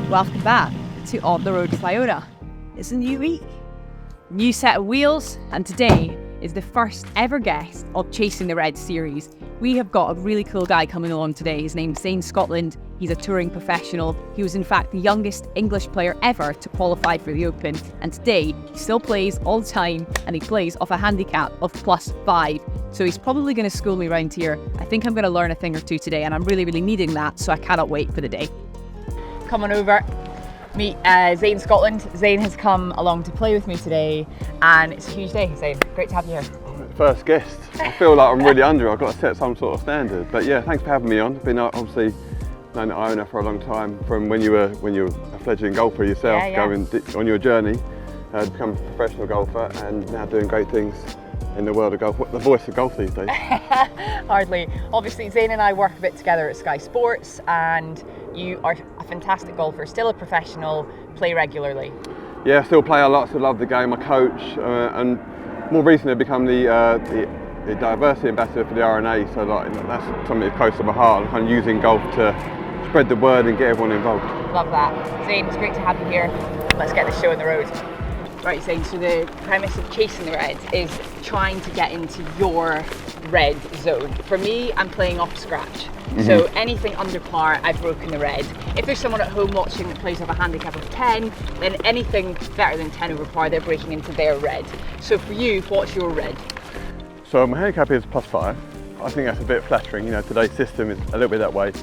Welcome back to On the Road with Iona. It's a new week, new set of wheels, and today is the first ever guest of Chasing the Red series. We have got a really cool guy coming along today. His name's Zane Scotland. He's a touring professional. He was in fact the youngest English player ever to qualify for the Open, and today he still plays all the time, and he plays off a handicap of +5. So he's probably going to school me around here. I think I'm going to learn a thing or two today, and I'm really needing that, so I cannot wait for the day. Come on over, meet Zane Scotland. Zane has come along to play with me today, and it's a huge day. Zane, great to have you here. First guest. I feel like I'm really under. I've got to set some sort of standard. But yeah, thanks for having me on. I've been obviously known Iona for a long time, from when you were a fledgling golfer yourself, going on your journey, become a professional golfer, and now doing great things in the world of golf. What the voice of golf these days? Hardly. Obviously, Zane and I work a bit together at Sky Sports, and you are a fantastic golfer, still a professional, play regularly. Yeah, I still play a lot, still love the game. I coach, and more recently I've become the diversity ambassador for the RNA, so like, that's something that's close to my heart. I'm kind of using golf to spread the word and get everyone involved. Love that. Zane, it's great to have you here. Let's get the show on the road. Right, Zane, so the premise of Chasing the Red is trying to get into your red zone. For me, I'm playing off scratch. So anything under par, I've broken the red. If there's someone at home watching that plays off a handicap of 10, then anything better than 10 over par, they're breaking into their red. So for you, what's your red? So my handicap is +5. I think that's a bit flattering. You know, today's system is a little bit that way.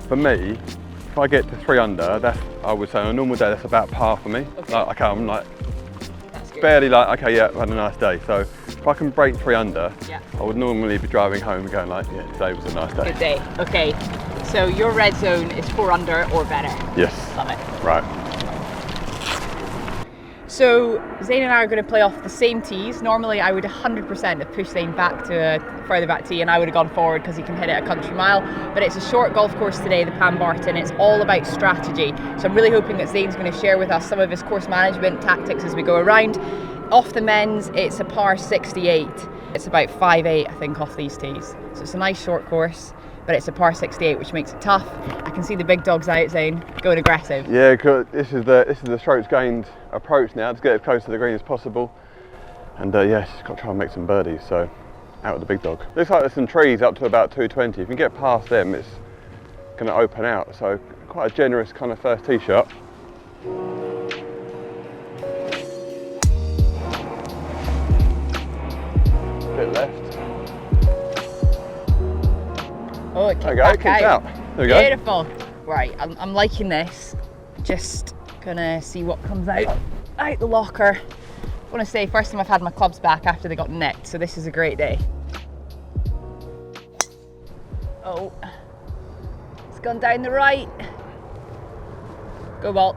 For me, if I get to 3 under, that's, I would say on a normal day, that's about par for me. Okay. Like, I'm like, barely like, okay, yeah, I've had a nice day. So if I can break 3 under, I would normally be driving home and going like, yeah, today was a nice day. Good day. Okay, so your red zone is 4 under or better. Yes. Love it. Right. So Zane and I are going to play off the same tees. Normally I would 100% have pushed Zane back to a further back tee, and I would have gone forward because he can hit it a country mile. But it's a short golf course today, the Pan Barton. It's all about strategy. So I'm really hoping that Zane's going to share with us some of his course management tactics as we go around. Off the men's, it's a par 68. It's about 5'8", I think, off these tees. So it's a nice short course, but it's a par 68, which makes it tough. I can see the big dogs out, Zane, going aggressive. Yeah, this is the strokes gained approach now. Just get as close to the green as possible, and yeah, just got to try and make some birdies. So out with the big dog. Looks like there's some trees up to about 220. If you can get past them, it's going to open out. So quite a generous kind of first tee shot. Bit left. Oh, it there we go, it kicks out. There we go. Beautiful. Right, I'm liking this. Just gonna see what comes out the locker. I want to say, first time I've had my clubs back after they got nicked, so this is a great day. Oh, it's gone down the right. Go ball.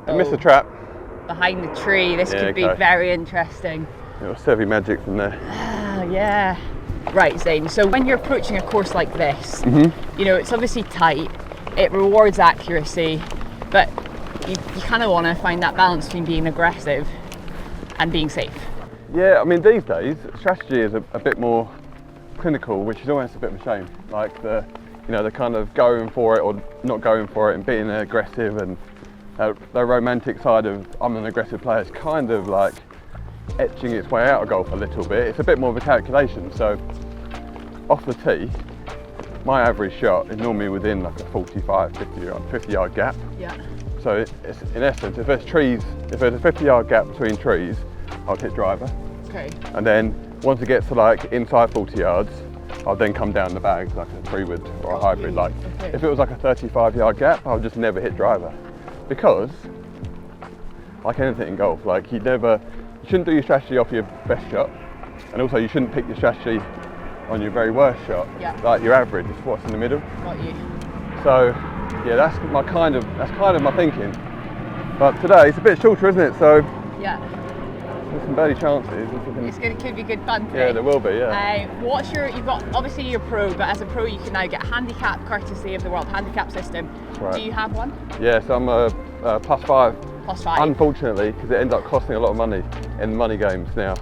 I missed the trap. Behind the tree. This could be very interesting. It'll serve you magic from there. Yeah. Right, Zane, so when you're approaching a course like this, you know, it's obviously tight, it rewards accuracy, but you kind of want to find that balance between being aggressive and being safe. Yeah, I mean, these days, strategy is a bit more clinical, which is almost a bit of a shame. Like the kind of going for it or not going for it and being aggressive, and the romantic side of I'm an aggressive player is kind of like etching its way out of golf a little bit. It's a bit more of a calculation. So off the tee, my average shot is normally within like a 45, 50 yard gap. Yeah. So it's, in essence, if there's a 50 yard gap between trees, I'll hit driver. Okay. And then once it gets to like inside 40 yards, I'll then come down the bag like a 3-wood or a hybrid. Like if it was like a 35 yard gap, I'll just never hit driver. Because like anything in golf, like you shouldn't do your strategy off your best shot, and also you shouldn't pick your strategy on your very worst shot. Yeah. Like your average is what's in the middle. Got you. So yeah, that's kind of my thinking. But today it's a bit shorter, isn't it? So yeah, there's some birdie chances. Could be good fun today. Yeah, there will be. Yeah. You've got obviously you're pro, but as a pro you can now get a handicap courtesy of the World Handicap System. Right. Do you have one? Yeah, so I'm a +5. +5. Unfortunately, because it ends up costing a lot of money in money games now.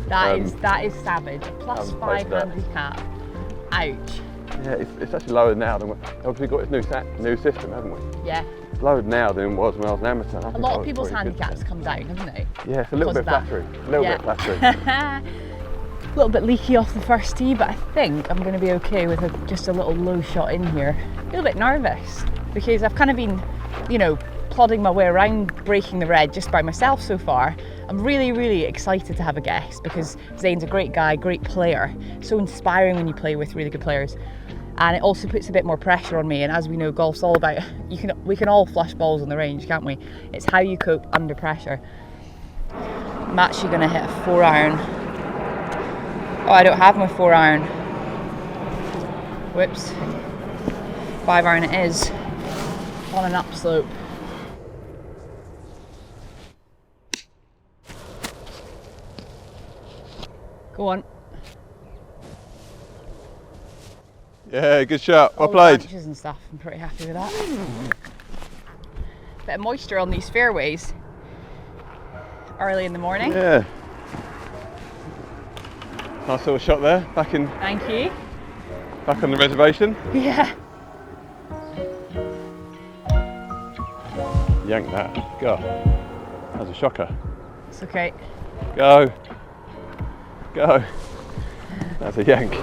That is savage. A +5 handicap. Ouch. Yeah, it's actually lower now than we've got this new system, haven't we? Yeah. lower now than it was when I was an amateur. A lot of people's handicaps come down, haven't they? Yeah, it's a little bit flattering. A little bit flattering. A little bit leaky off the first tee, but I think I'm going to be okay with just a little low shot in here. A little bit nervous because I've kind of been, you know, plodding my way around breaking the red just by myself so far. I'm really, really excited to have a guest because Zane's a great guy, great player. So inspiring when you play with really good players. And it also puts a bit more pressure on me. And as we know, golf's all about, we can all flush balls on the range, can't we? It's how you cope under pressure. I'm actually going to hit a 4-iron. Oh, I don't have my 4-iron. Whoops. 5-iron it is, on an upslope. Go on. Yeah, good shot. Well All played. branches and stuff. I'm pretty happy with that. Bit of moisture on these fairways early in the morning. Yeah. Nice little shot there. Back on Thank you. the reservation. Yeah. Yank that. Go. That was a shocker. It's okay. Go. Go. That's a yank.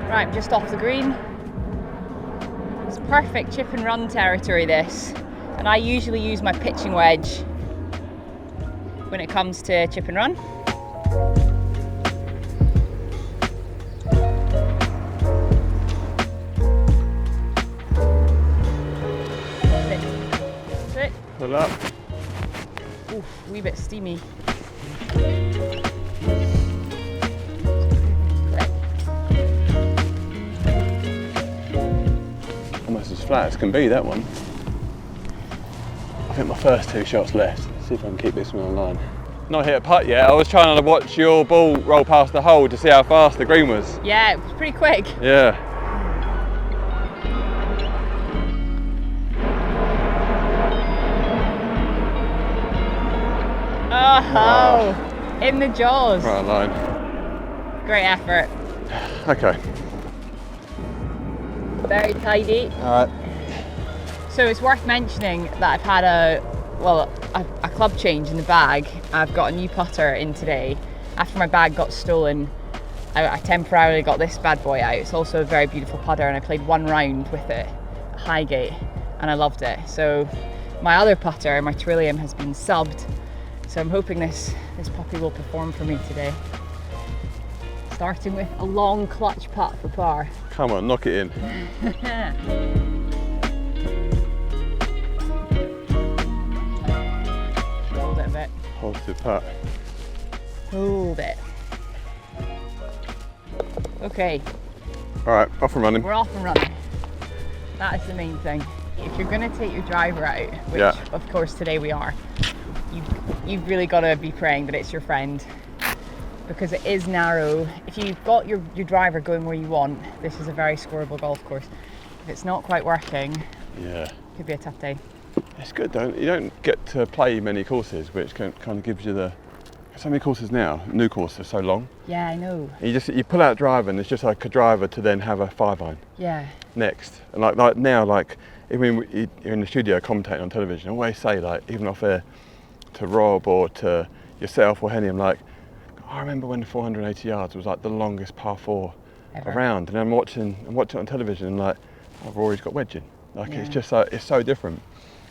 Right, I'm just off the green. It's perfect chip and run territory, this. And I usually use my pitching wedge when it comes to chip and run. Sit. Pull up. Oof, a wee bit steamy. Almost as flat as can be, that one. I think my first 2 shots left. Let's see if I can keep this one online. Not hit a putt yet. I was trying to watch your ball roll past the hole to see how fast the green was. Yeah, it was pretty quick. Yeah. Oh, in the jaws. Right on line. Great effort. Okay. Very tidy. All right. So it's worth mentioning that I've had a club change in the bag. I've got a new putter in today. After my bag got stolen, I temporarily got this bad boy out. It's also a very beautiful putter, and I played 1 round with it at Highgate, and I loved it. So my other putter, my Trillium, has been subbed. So I'm hoping this puppy will perform for me today. Starting with a long clutch putt for par. Come on, knock it in. Hold it a bit. Hold to putt. Hold it. Okay, All right, off and running. we're off and running. That is the main thing. If you're going to take your driver out, which Yeah. of course today we are, you've really got to be praying that it's your friend, because it is narrow. If you've got your driver going where you want, this is a very scoreable golf course. If it's not quite working, Yeah. it could be a tough day. It's good, you don't get to play many courses, which kind of gives you so many courses now, new courses are so long. Yeah, I know. You pull out driver and it's just like a driver to then have a 5-iron Yeah. next. And like now, like even when you're in the studio commentating on television, I always say, like, even off air to Rob or to yourself or Henny, I'm like, I remember when 480 yards was like the longest par 4 Ever. around, and I'm watching it on television and like, I've always got wedging. Like, Yeah. it's just like, it's so different.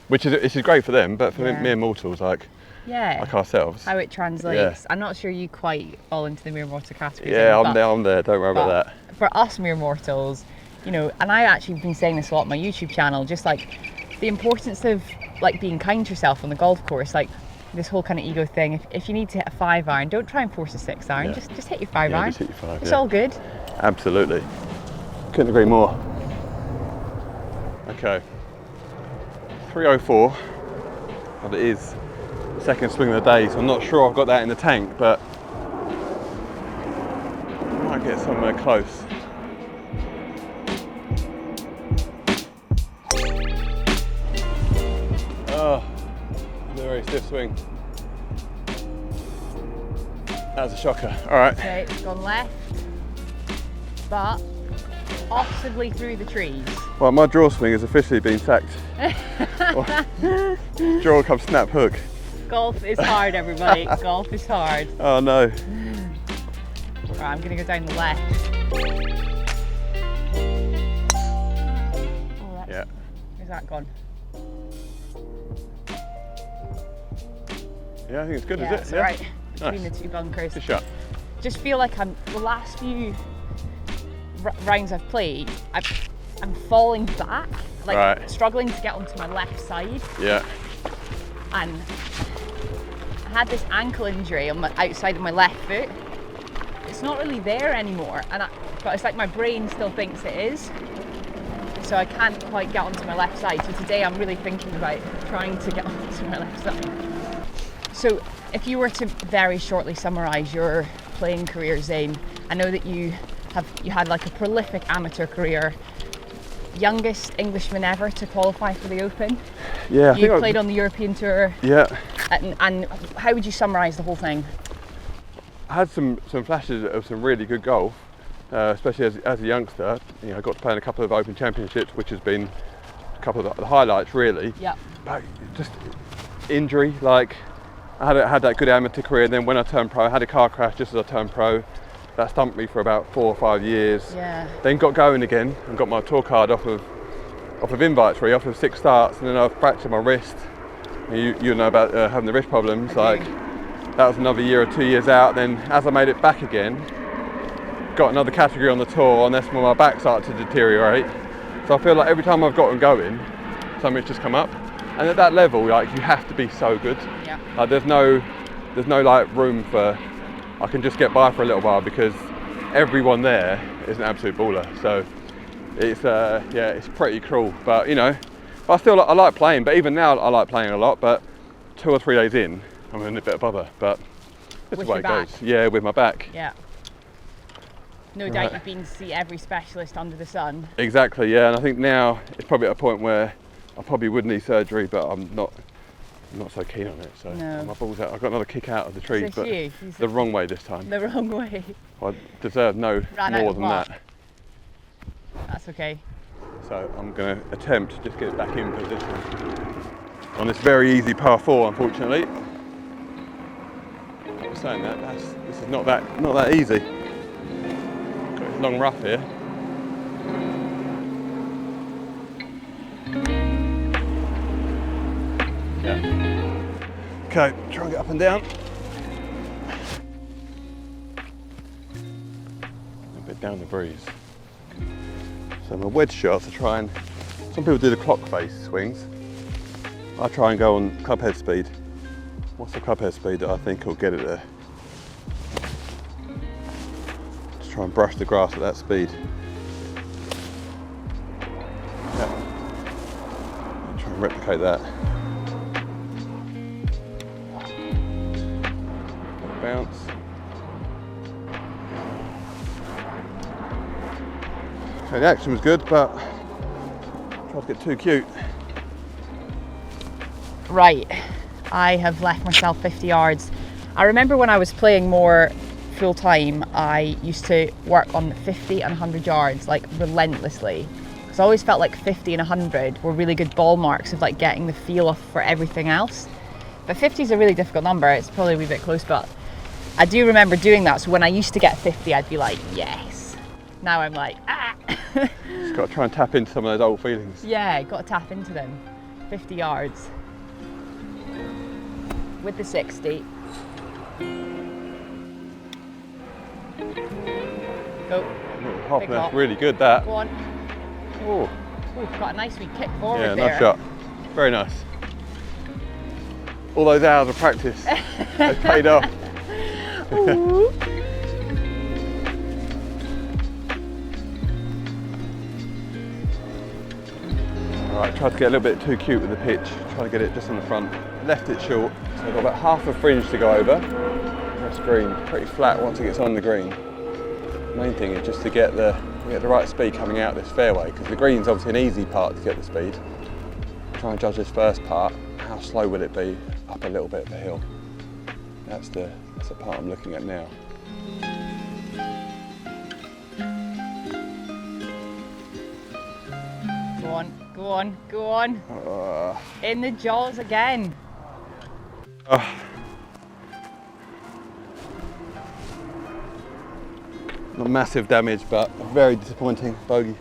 Which is great for them, but for Yeah. mere mortals like Yeah. ourselves. How it translates. I'm not sure you quite fall into the mere mortal category. Yeah, Zane, I'm there, don't worry about but that. for us mere mortals, you know, and I actually been saying this a lot on my YouTube channel, just like the importance of like being kind to yourself on the golf course, like this whole kind of ego thing. If you need to hit a 5-iron, don't try and force a 6-iron. Yeah. Just hit your 5-iron. Yeah, just hit your 5, It's yeah. all good. Absolutely. Couldn't agree more. Okay. 304. But it is the second swing of the day, so I'm not sure I've got that in the tank, but I might get somewhere close. Oh, very stiff swing. That was a shocker. All right. Okay, it's gone left, but possibly through the trees. Well, my draw swing has officially been sacked. Draw come snap hook. Golf is hard, everybody. Golf is hard. Oh no. Right, I'm gonna go down the left. Oh, Yeah. Where's that gone? Yeah, I think it's good, Yeah, is it's it? alright. Between Nice. the two bunkers. Good shot. Just feel like the last few rounds I've played, I'm falling back, like Right. struggling to get onto my left side. Yeah. And I had this ankle injury on my outside of my left foot. It's not really there anymore, but it's like my brain still thinks it is. So I can't quite get onto my left side. So today I'm really thinking about trying to get onto my left side. So if you were to very shortly summarise your playing career, Zane, I know that you had like a prolific amateur career, youngest Englishman ever to qualify for the Open. Yeah. You played on the European Tour. Yeah. And how would you summarise the whole thing? I had some flashes of some really good golf, especially as a youngster. You know, I got to play in a couple of Open Championships, which has been a couple of the highlights really. Yeah. But just injury, like I had that good amateur career, and then when I turned pro, I had a car crash just as I turned pro. That stumped me for about 4 or 5 years. Yeah. Then got going again and got my tour card off of invites, really, off of 6 starts, and then I fractured my wrist. You know about having the wrist problems. Like that was another year or 2 years out. Then as I made it back again, got another category on the tour, and that's when my back started to deteriorate. So I feel like every time I've gotten going, something's just come up. And at that level, like you have to be so good. Yeah. Like there's no like room for I can just get by for a little while, because everyone there is an absolute baller. So it's it's pretty cruel. But you know, I like playing. But even now I like playing a lot. But 2 or 3 days in, I'm in a bit of bother. But this With is the way your it back? goes. Yeah, with my back. Yeah. No doubt you've been to see every specialist under the sun. Exactly. Yeah, and I think now it's probably at a point where I probably would need surgery, but I'm not so keen on it. So No. my ball's out. I got another kick out of the trees, So but you, the wrong way this time. the wrong way. I deserve no Ran out more of than luck. that. That's okay. So I'm going to attempt to just get it back in position on this very easy par 4, unfortunately. I'm saying that this is not that easy. Got this long rough here. Yeah. Okay, try and get up and down. A bit down the breeze. So my wedge shots, I try and, some people do the clock face swings. I try and go on club head speed. What's the club head speed that I think will get it there? Just try and brush the grass at that speed. Yeah. I'll try and replicate that. Bounce. Okay, the action was good, but I tried to get too cute. Right, I have left myself 50 yards. I remember when I was playing more full time, I used to work on 50 and 100 yards like relentlessly. Because I always felt like 50 and 100 were really good ball marks of like getting the feel off for everything else. But 50 is a really difficult number. It's probably a wee bit close, but I do remember doing that. So when I used to get 50, I'd be like, yes. Now I'm like, ah. Just got to try and tap into some of those old feelings. Yeah, got to tap into them. 50 yards. With the 60. Go. Hop, Big that's hop. really good, that. Go on. Oh, Ooh, got a nice wee kick forward yeah, there. nice shot. Very nice. All those hours of practice, they paid off. Ooh. Alright, tried to get a little bit too cute with the pitch, try to get it just on the front. Left it short, so I've got about half a fringe to go over. That's green, pretty flat once it gets on the green. Main thing is just to get the right speed coming out this fairway, because the green's obviously an easy part to get the speed. Try and judge this first part, how slow will it be up a little bit of the hill. That's the part I'm looking at now. Go on, go on. In the jaws again. Not massive damage, but a very disappointing bogey.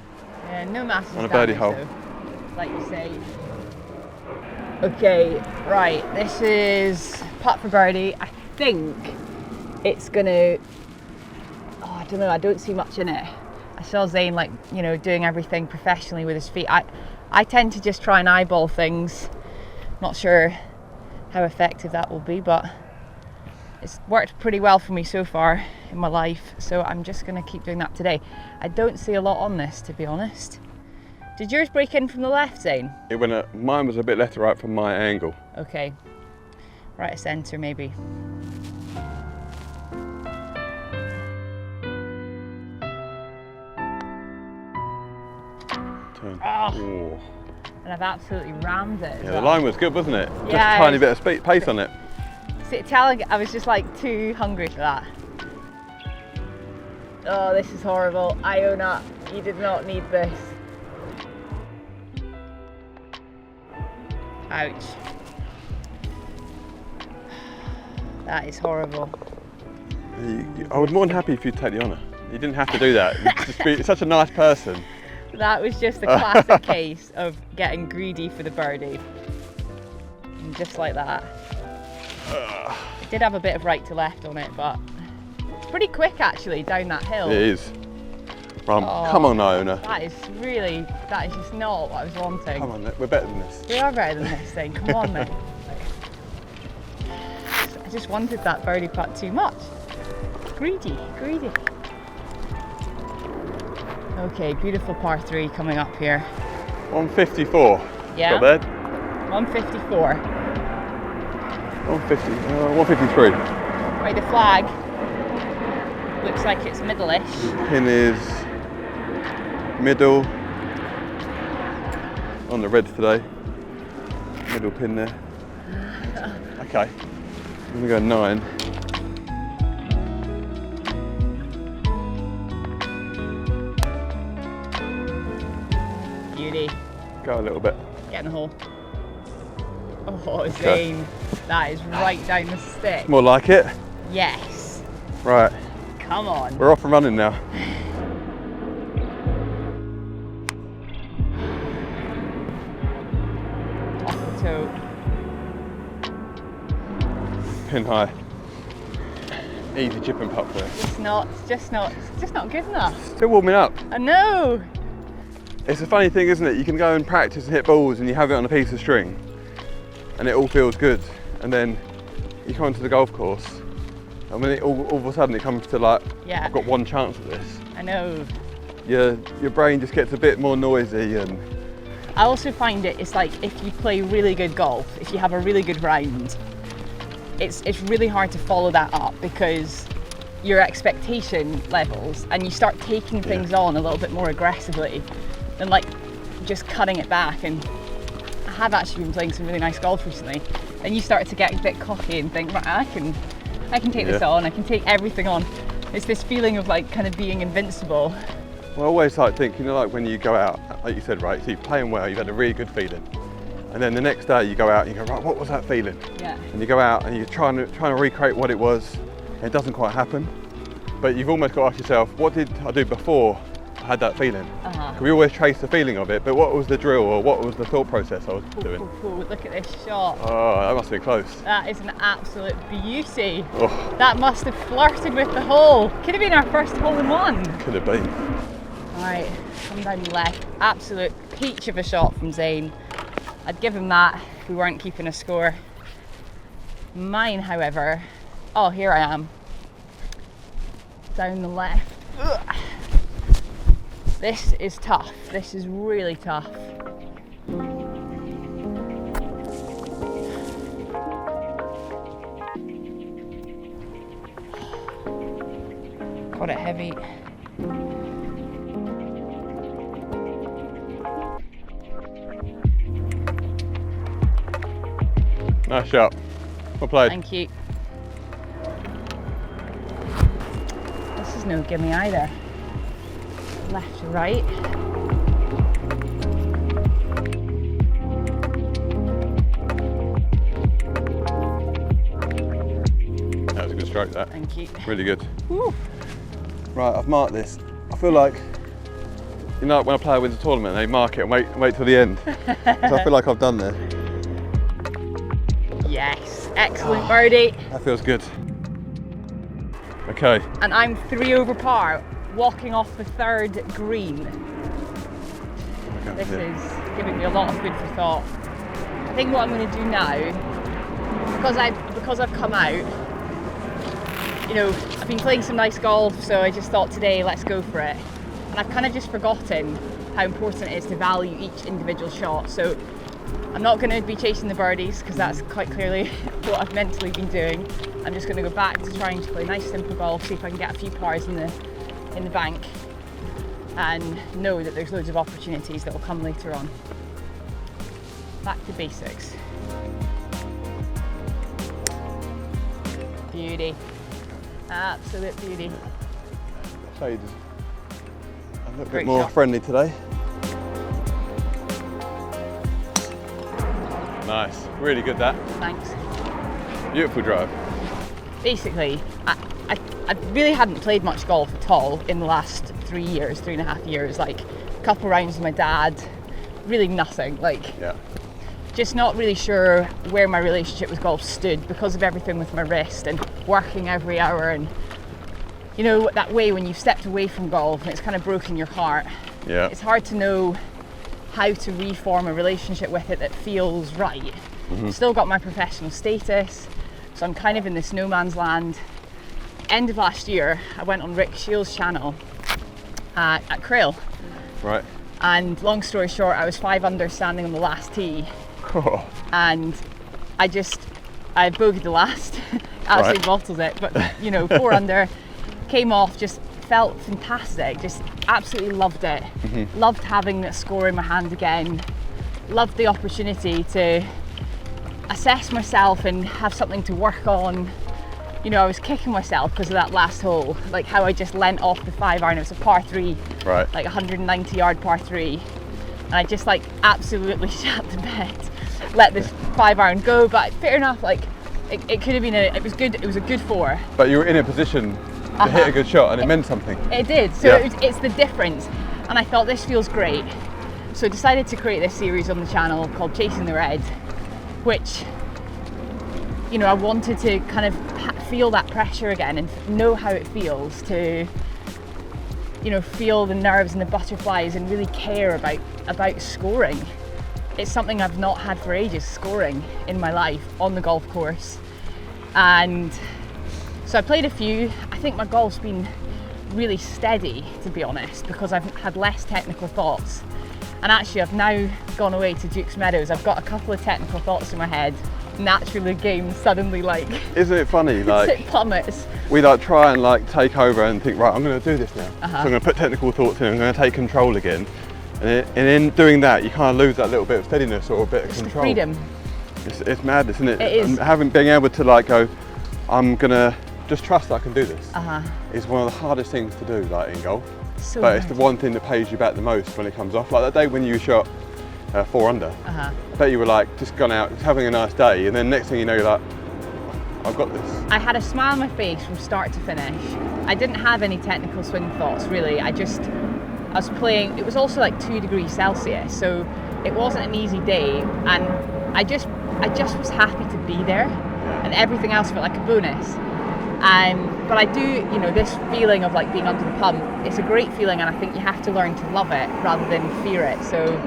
Yeah, no massive on a birdie damage, hole. though, like you say. Okay, right, this is putt for birdie. I think it's gonna, I don't know, I don't see much in it. I saw Zane, like, you know, doing everything professionally with his feet. I tend to just try and eyeball things. Not sure how effective that will be, but it's worked pretty well for me so far in my life, so I'm just gonna keep doing that today. I don't see a lot on this, to be honest. Did yours break in from the left, Zane? Mine was a bit left to right from my angle. Okay, right of centre maybe. Turn. Oh. And I've absolutely rammed it. Yeah, the line was good, wasn't it? Just Yeah, a tiny bit of pace on it. See, I was just like too hungry for that. Oh, this is horrible. Iona, you did not need this. Ouch. That is horrible. I was more than happy if you'd take the honour. You didn't have to do that. You'd just be such a nice person. That was just a classic case of getting greedy for the birdie. And just like that. It did have a bit of right to left on it, but it's pretty quick actually down that hill. It is. Come on, Iona. That is just not what I was wanting. Come on, we're better than this. We are better than this thing, come on then. I just wanted that birdie putt too much. Greedy, greedy. Okay, beautiful par 3 coming up here. 154. Yeah. Got there? 154. 153. Right, the flag looks like it's middle-ish. Pin is middle on the reds today. Middle pin there. Okay, I'm gonna go 9. Beauty. Go a little bit. Get in the hole. Oh, Zane, that is right down the stick. More like it. Yes. Right. Come on. We're off and running now. Off the toe. Pin high. Easy chip and putt for it. It's just not good enough. Still warming up. I know. It's a funny thing, isn't it? You can go and practice and hit balls and you have it on a piece of string and it all feels good. And then you come onto the golf course and when all of a sudden it comes to like, Yeah. I've got one chance at this. I know. Your brain just gets a bit more noisy and... I also find it's like if you play really good golf, if you have a really good round, it's really hard to follow that up because your expectation levels and you start taking things on a little bit more aggressively than like just cutting it back. And I have actually been playing some really nice golf recently and you start to get a bit cocky and think, right, I can take this on, I can take everything on. It's this feeling of like kind of being invincible. Well, I always like think, you know, like when you go out, like you said, right, so you're playing well, you've had a really good feeling. And then the next day you go out and you go, right, what was that feeling? Yeah. And you go out and you're trying to recreate what it was and it doesn't quite happen. But you've almost got to ask yourself, what did I do before I had that feeling? Can we always trace the feeling of it, but what was the drill or what was the thought process I was doing? Look at this shot. Oh, that must have been close. That is an absolute beauty. Oh. That must have flirted with the hole. Could have been our first hole in one. Could have been. Right, come down left. Absolute peach of a shot from Zane. I'd give him that if we weren't keeping a score. Mine, however, oh, here I am. Down the left. Ugh. This is tough. This is really tough. Got it heavy. Nice shot. Well played. Thank you. This is no gimme either. Left to right. stroke that. Thank you. Really good. Woo. Right, I've marked this. I feel like, you know, when a player wins a tournament, they mark it and wait till the end. So I feel like I've done there. Yes, excellent birdie. That feels good. Okay. And I'm 3 over par, walking off the 3rd green. This is giving me a lot of food for thought. I think what I'm going to do now, because I've come out, you know, I've been playing some nice golf, so I just thought today, let's go for it. And I've kind of just forgotten how important it is to value each individual shot. So I'm not going to be chasing the birdies, because that's quite clearly what I've mentally been doing. I'm just going to go back to trying to play nice simple golf, see if I can get a few pars in the bank, and know that there's loads of opportunities that will come later on. Back to basics. Beauty. Absolute beauty. Shade is a little Great bit more shot. friendly today. Nice, really good that. Thanks. Beautiful drive. Basically, I really hadn't played much golf at all in the last 3 years, 3.5 years. Like a couple rounds with my dad, really nothing. Like, Yeah. just not really sure where my relationship with golf stood because of everything with my wrist and working every hour, and you know that way when you've stepped away from golf and it's kind of broken your heart. Yeah. It's hard to know how to reform a relationship with it that feels right. Still got my professional status, so I'm kind of in this no man's land. End of last year, I went on Rick Shields' channel at Crail, Right. and long story short, I was 5 under standing on the last tee, Oh, and I bogeyed the last, absolutely bottled it, but you know, 4 under, came off, just felt fantastic, just absolutely loved it. Loved having that score in my hand again, loved the opportunity to assess myself and have something to work on. You know, I was kicking myself because of that last hole, like how I just leant off the 5 iron. It was a par 3, right. like 190 yard par 3, and I just like absolutely shat the bed, let this 5 iron go. But fair enough, like it could have been it was good. It was a good 4. But you were in a position to hit a good shot, and it meant something. It did. So it's the difference, and I thought this feels great. So I decided to create this series on the channel called Chasing the Red, which, you know, I wanted to kind of feel that pressure again and know how it feels to, you know, feel the nerves and the butterflies and really care about scoring. It's something I've not had for ages, scoring in my life on the golf course. And so I played a few. I think my golf's been really steady, to be honest, because I've had less technical thoughts. And actually I've now gone away to Duke's Meadows. I've got a couple of technical thoughts in my head. Naturally, the game suddenly like Isn't it funny? Like it plummets. we like try and like take over and think, right, I'm going to do this now. Uh-huh. So I'm going to put technical thoughts in. I'm going to take control again. And in doing that, you kind of lose that little bit of steadiness or a bit of It's the control. freedom. It's madness, isn't it? It is. And being able to like go, I'm going to just trust that I can do this. Uh-huh. Is one of the hardest things to do, like in golf. So But it's the hard. one thing that pays you back the most when it comes off. Like that day when you shot 4 under. Uh-huh. I bet you were like just gone out, just having a nice day, and then next thing you know, you're like, I've got this. I had a smile on my face from start to finish. I didn't have any technical swing thoughts really. I was playing, it was also like 2 degrees Celsius, so it wasn't an easy day, and I just was happy to be there, and everything else felt like a bonus. But I do, you know, this feeling of like being under the pump, it's a great feeling, and I think you have to learn to love it rather than fear it. So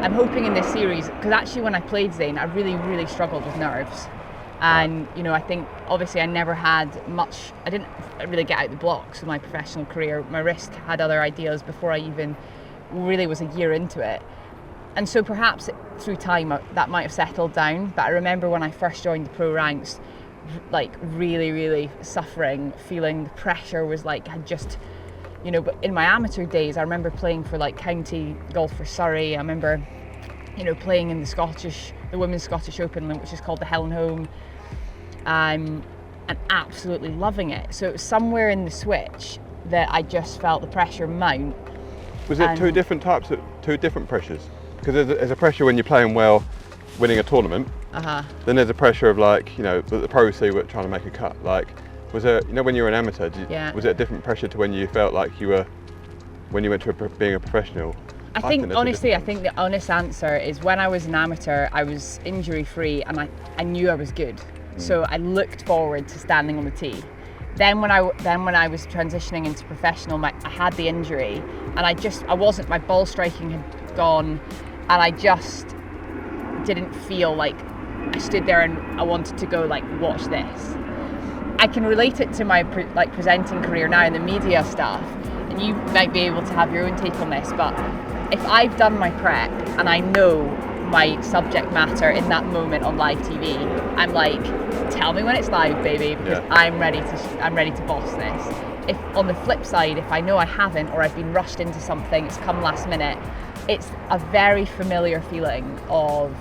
I'm hoping in this series, because actually when I played Zane, I really, really struggled with nerves. And, you know, I think obviously I never had much, I didn't really get out the blocks in my professional career. My wrist had other ideas before I even really was a year into it. And so perhaps through time that might have settled down. But I remember when I first joined the pro ranks, like really, really suffering, feeling the pressure was like, had just, you know, but in my amateur days, I remember playing for like county golf for Surrey. I remember, you know, playing in the Women's Scottish Open, which is called the Helen Home, and absolutely loving it. So it was somewhere in the switch that I just felt the pressure mount. Was it two different pressures? Because there's a pressure when you're playing well, winning a tournament. Uh-huh. Then there's a pressure of like, you know, the pros see we're trying to make a cut. Like, Was it, you know, when you were an amateur, was it a different pressure to when you felt like you were, when you went to being a professional? I think honestly, I think the honest answer is when I was an amateur, I was injury free and I knew I was good. So I looked forward to standing on the tee. Then when I was transitioning into professional, I had the injury and my ball striking had gone, and I just didn't feel like I stood there and I wanted to go like, watch this. I can relate it to my presenting career now in the media stuff, and you might be able to have your own take on this, but if I've done my prep and I know my subject matter in that moment on live TV, I'm like, tell me when it's live, baby, because I'm ready to boss this. If on the flip side, if I know I haven't, or I've been rushed into something, it's come last minute, it's a very familiar feeling of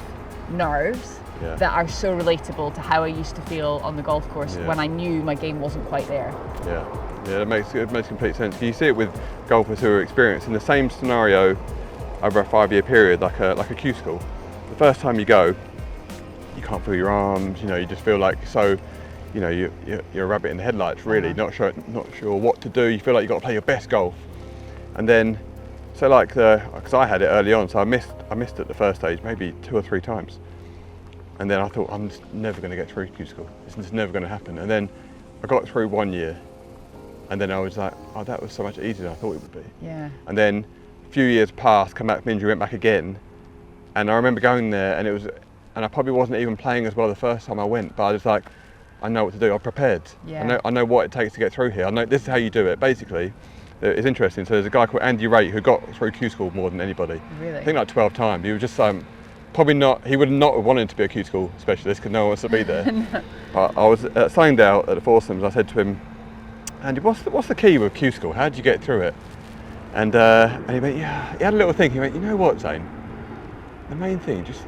nerves that are so relatable to how I used to feel on the golf course when I knew my game wasn't quite there. Yeah, it makes complete sense. You see it with golfers who are experienced in the same scenario over a 5-year period, like a Q school. The first time you go, you can't feel your arms. You know, you just feel like you know, you're a rabbit in the headlights. Really, not sure what to do. You feel like you've got to play your best golf, and then because I had it early on, so I missed it the first stage maybe 2 or 3 times, and then I thought I'm just never going to get through Q school. It's just never going to happen. And then I got through 1 year, and then I was like, oh, that was so much easier than I thought it would be. Yeah. And then a few years passed, come back from injury, went back again, and I remember going there, and I probably wasn't even playing as well the first time I went, but I was like, I know what to do. I'm prepared. Yeah. I know what it takes to get through here. I know this is how you do it. Basically, it's interesting. So there's a guy called Andy Rate who got through Q school more than anybody. Really? I think like 12 times. He was just probably not. He would not have wanted to be a Q school specialist because no one wants to be there. No. But I was at Sandown at the foursomes. I said to him, Andy, what's the key with Q school? How did you get through it? And he went, yeah. He had a little think. He went, you know what, Zane? The main thing, just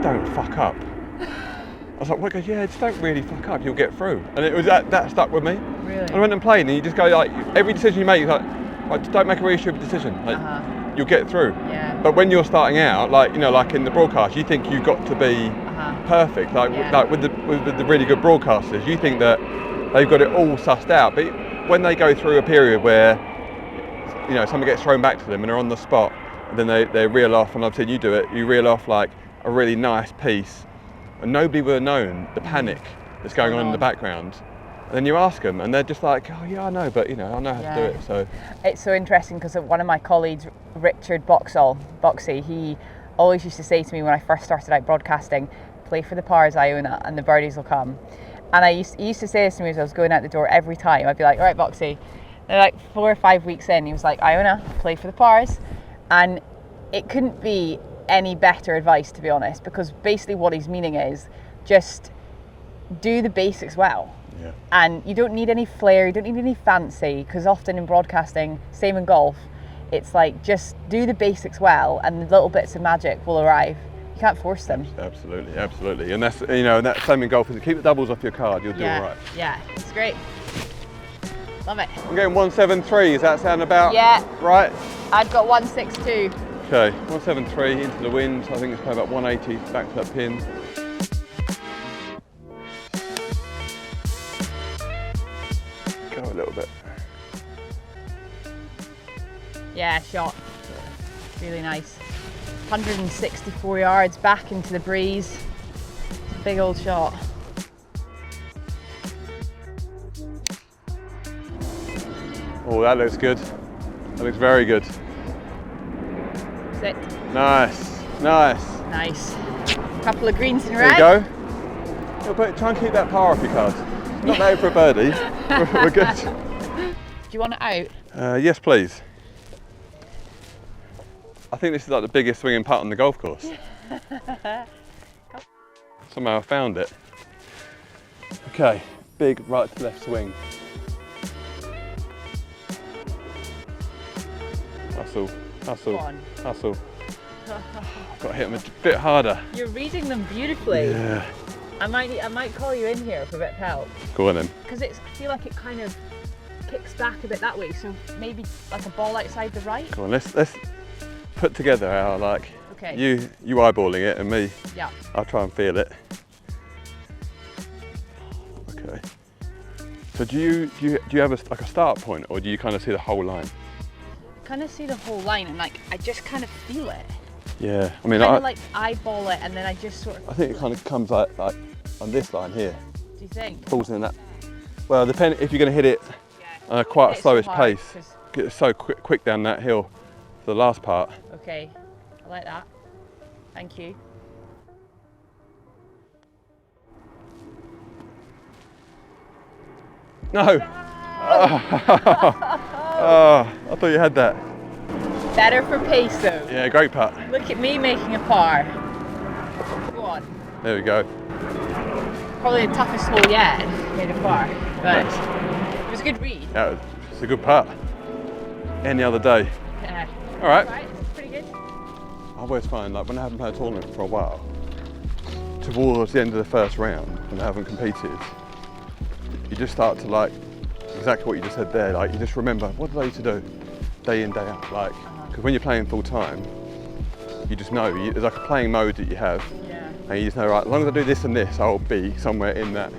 don't fuck up. I was like, what? He goes, yeah, just don't really fuck up, you'll get through. And it was that stuck with me. Really? And I went and played, and you just go like, every decision you make, you're like just don't make a really stupid decision. Like, you'll get through. Yeah. But when you're starting out, like in the broadcast, you think you've got to be perfect. Like with the really good broadcasters, you think that they've got it all sussed out. But when they go through a period where something gets thrown back to them and they're on the spot, and then they reel off, and I've seen you do it, you reel off like a really nice piece, and nobody would have known the panic that's going on in the background. And then you ask them, and they're just like, oh yeah, I know, but I know how to do it. So it's so interesting because one of my colleagues, Richard Boxey, he always used to say to me when I first started out broadcasting, play for the pars, Iona, and the birdies will come. And he used to say this to me as I was going out the door every time. I'd be like, all right, Boxey. And like 4 or 5 weeks in, he was like, Iona, play for the pars. And it couldn't be any better advice, to be honest, because basically what he's meaning is just do the basics well. Yeah. And you don't need any flair, you don't need any fancy, because often in broadcasting, same in golf, it's like just do the basics well and the little bits of magic will arrive. You can't force them. Absolutely. And that's that's same in golf, is keep the doubles off your card, you'll do all right. Yeah, it's great. Love it. I'm going 173, does that sound about right? I've got 162. Okay, 173 into the wind, so I think it's probably about 180 back to that pin. Go a little bit. Yeah, shot. Really nice. 164 yards back into the breeze. It's a big old shot. Oh, that looks good. That looks very good. Sit. Nice. Couple of greens in red. There you go. Try and keep that par off your card. Not out for a birdie. We're good. Do you want it out? Yes, please. I think this is like the biggest swinging putt on the golf course. Somehow I found it. Okay, big right to left swing. Hustle. Got to hit them a bit harder. You're reading them beautifully. Yeah. I might call you in here for a bit of help. Go on then. Because I feel like it kind of kicks back a bit that way, so maybe like a ball outside the right. Go on, let's put together our you eyeballing it and me. Yeah. I'll try and feel it. Okay. So do you have like a start point, or do you kind of see the whole line? Kind of see the whole line, and like I just kind of feel it. Yeah, I mean, Kind of like eyeball it, and then I just sort of. I think it kind of comes like on this line here. Do you think? Falls in that. Well, depending if you're going to hit it on quite a slowish pace, get so quick down that hill. The last part. Okay, I like that. Thank you. No. Oh, I thought you had that. Better for pace though. Yeah, great putt. Look at me making a par. Go on. There we go. Probably the toughest hole yet, made a par, but it was a good read. Yeah, it's a good putt. Any other day. Yeah. All right. It's pretty good. I always find, like, when I haven't played a tournament for a while, towards the end of the first round, when I haven't competed, you just start to, like, exactly what you just said there, like, you just remember, what did I used to do day in, day out, like, because when you're playing full time, you just know, there's like a playing mode that you have, and you just know, right, as long as I do this and this, I'll be somewhere in that,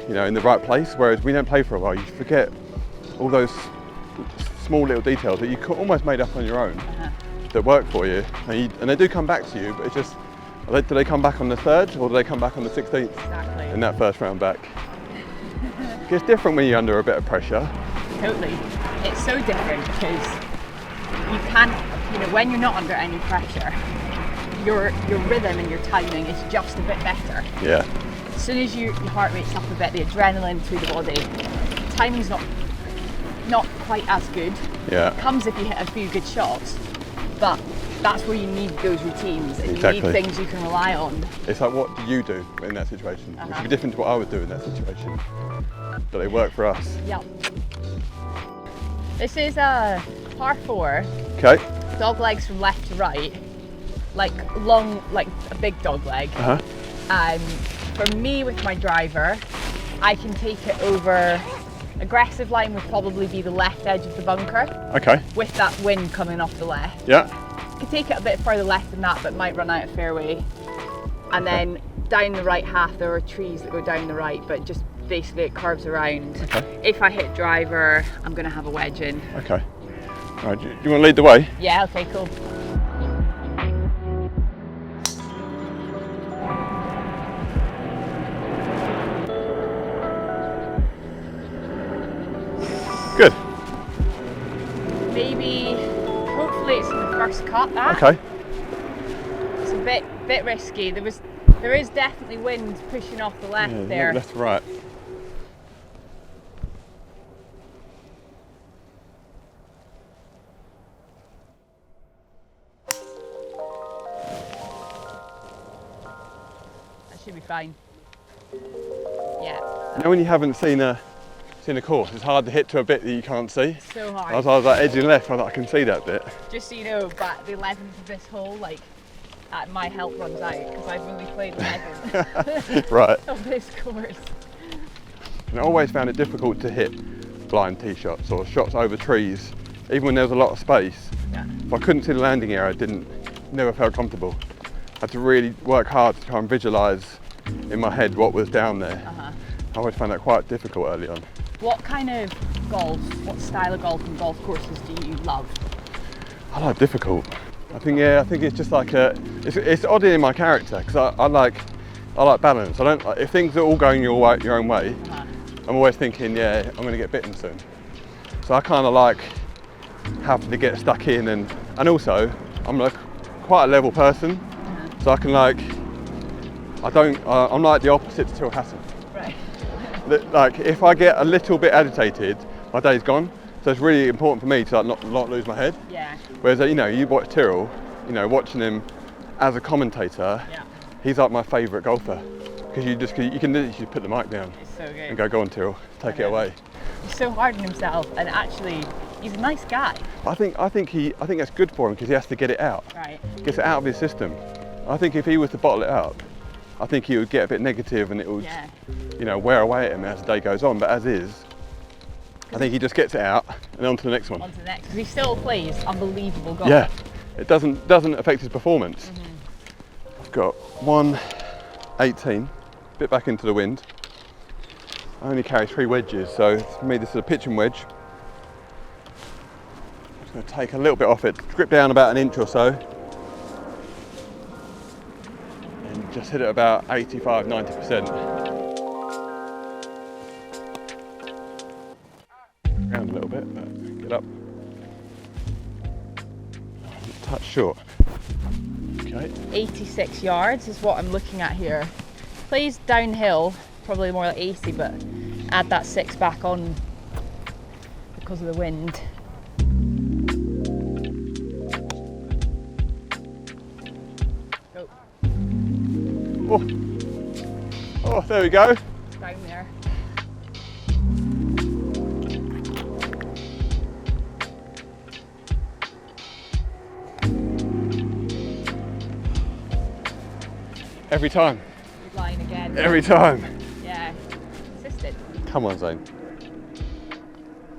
you know, in the right place, whereas when you don't play for a while, you forget all those small little details that you almost made up on your own that work for you, and they do come back to you, but it's just, do they come back on the 3rd or do they come back on the 16th? Exactly. In that first round back. It's different when you're under a bit of pressure. Totally. It's so different because you can't, you know, when you're not under any pressure, your rhythm and your timing is just a bit better. Yeah. As soon as your heart rate's up a bit, the adrenaline through the body, timing's not quite as good. Yeah. It comes if you hit a few good shots, but that's where you need those routines and Exactly. you need things you can rely on. It's like, what do you do in that situation? Which would be different to what I would do in that situation. But they work for us. Yep. This is a par 4. Okay. Dog legs from left to right, like long, like a big dog leg. For me, with my driver, I can take it over. Aggressive line would probably be the left edge of the bunker. Okay. With that wind coming off the left. Yeah. I could take it a bit further left than that, but might run out of fairway. And then down the right half, there are trees that go down the right, but just basically it curves around. Okay. If I hit driver, I'm going to have a wedge in. Okay. All right, do you want to lead the way? Yeah, okay, cool. Good. Maybe, hopefully it's in the first cut. Okay. It's a bit risky. There is definitely wind pushing off the left there. Left to right. That should be fine. Yeah. You know when you haven't seen a course, it's hard to hit to a bit that you can't see. It's so hard. I was like edging left, I thought I can see that bit. Just so you know, but the 11th of this hole, like, my help runs out because I've only played 11 Right. of this course. And I always found it difficult to hit blind tee shots or shots over trees, even when there was a lot of space. Yeah. If I couldn't see the landing area, never felt comfortable. I had to really work hard to try and visualise in my head what was down there. I always found that quite difficult early on. What kind of golf, what style of golf and golf courses do you love? I like difficult. I think it's just like it's odd in my character because I like balance. I don't, if things are all going your own way, I'm always thinking, yeah, I'm going to get bitten soon. So I kind of like having to get stuck in, and also I'm like quite a level person, so I can I'm like the opposite to Till Hassan. Right. Like if I get a little bit agitated, my day's gone. So it's really important for me to not lose my head. Yeah. Whereas you watch Tyrrell, watching him as a commentator, he's like my favourite golfer because you can literally put the mic down It's so good. and go on Tyrrell, take it away. He's so hard on himself, and actually, he's a nice guy. I think that's good for him because he has to get it out. Right. Gets it out of his system. I think if he was to bottle it up, I think he would get a bit negative and it would, wear away at him as the day goes on. But as is, I think he just gets it out and on to the next one. On to the next, because he still plays unbelievable golf. Yeah, it doesn't affect his performance. I've got 118, bit back into the wind. I only carry 3 wedges, so for me this is a pitching wedge. I'm just going to take a little bit off it, grip down about 1 inch or so, and just hit it about 85–90%. Around a little bit, but get up. Touch short. Okay. 86 yards is what I'm looking at here. Plays downhill, probably more like 80, but add that 6 back on because of the wind. Go. Oh, there we go. Down there. Every time. Good line again. Every time. Yeah. Consistent. Come on, Zane.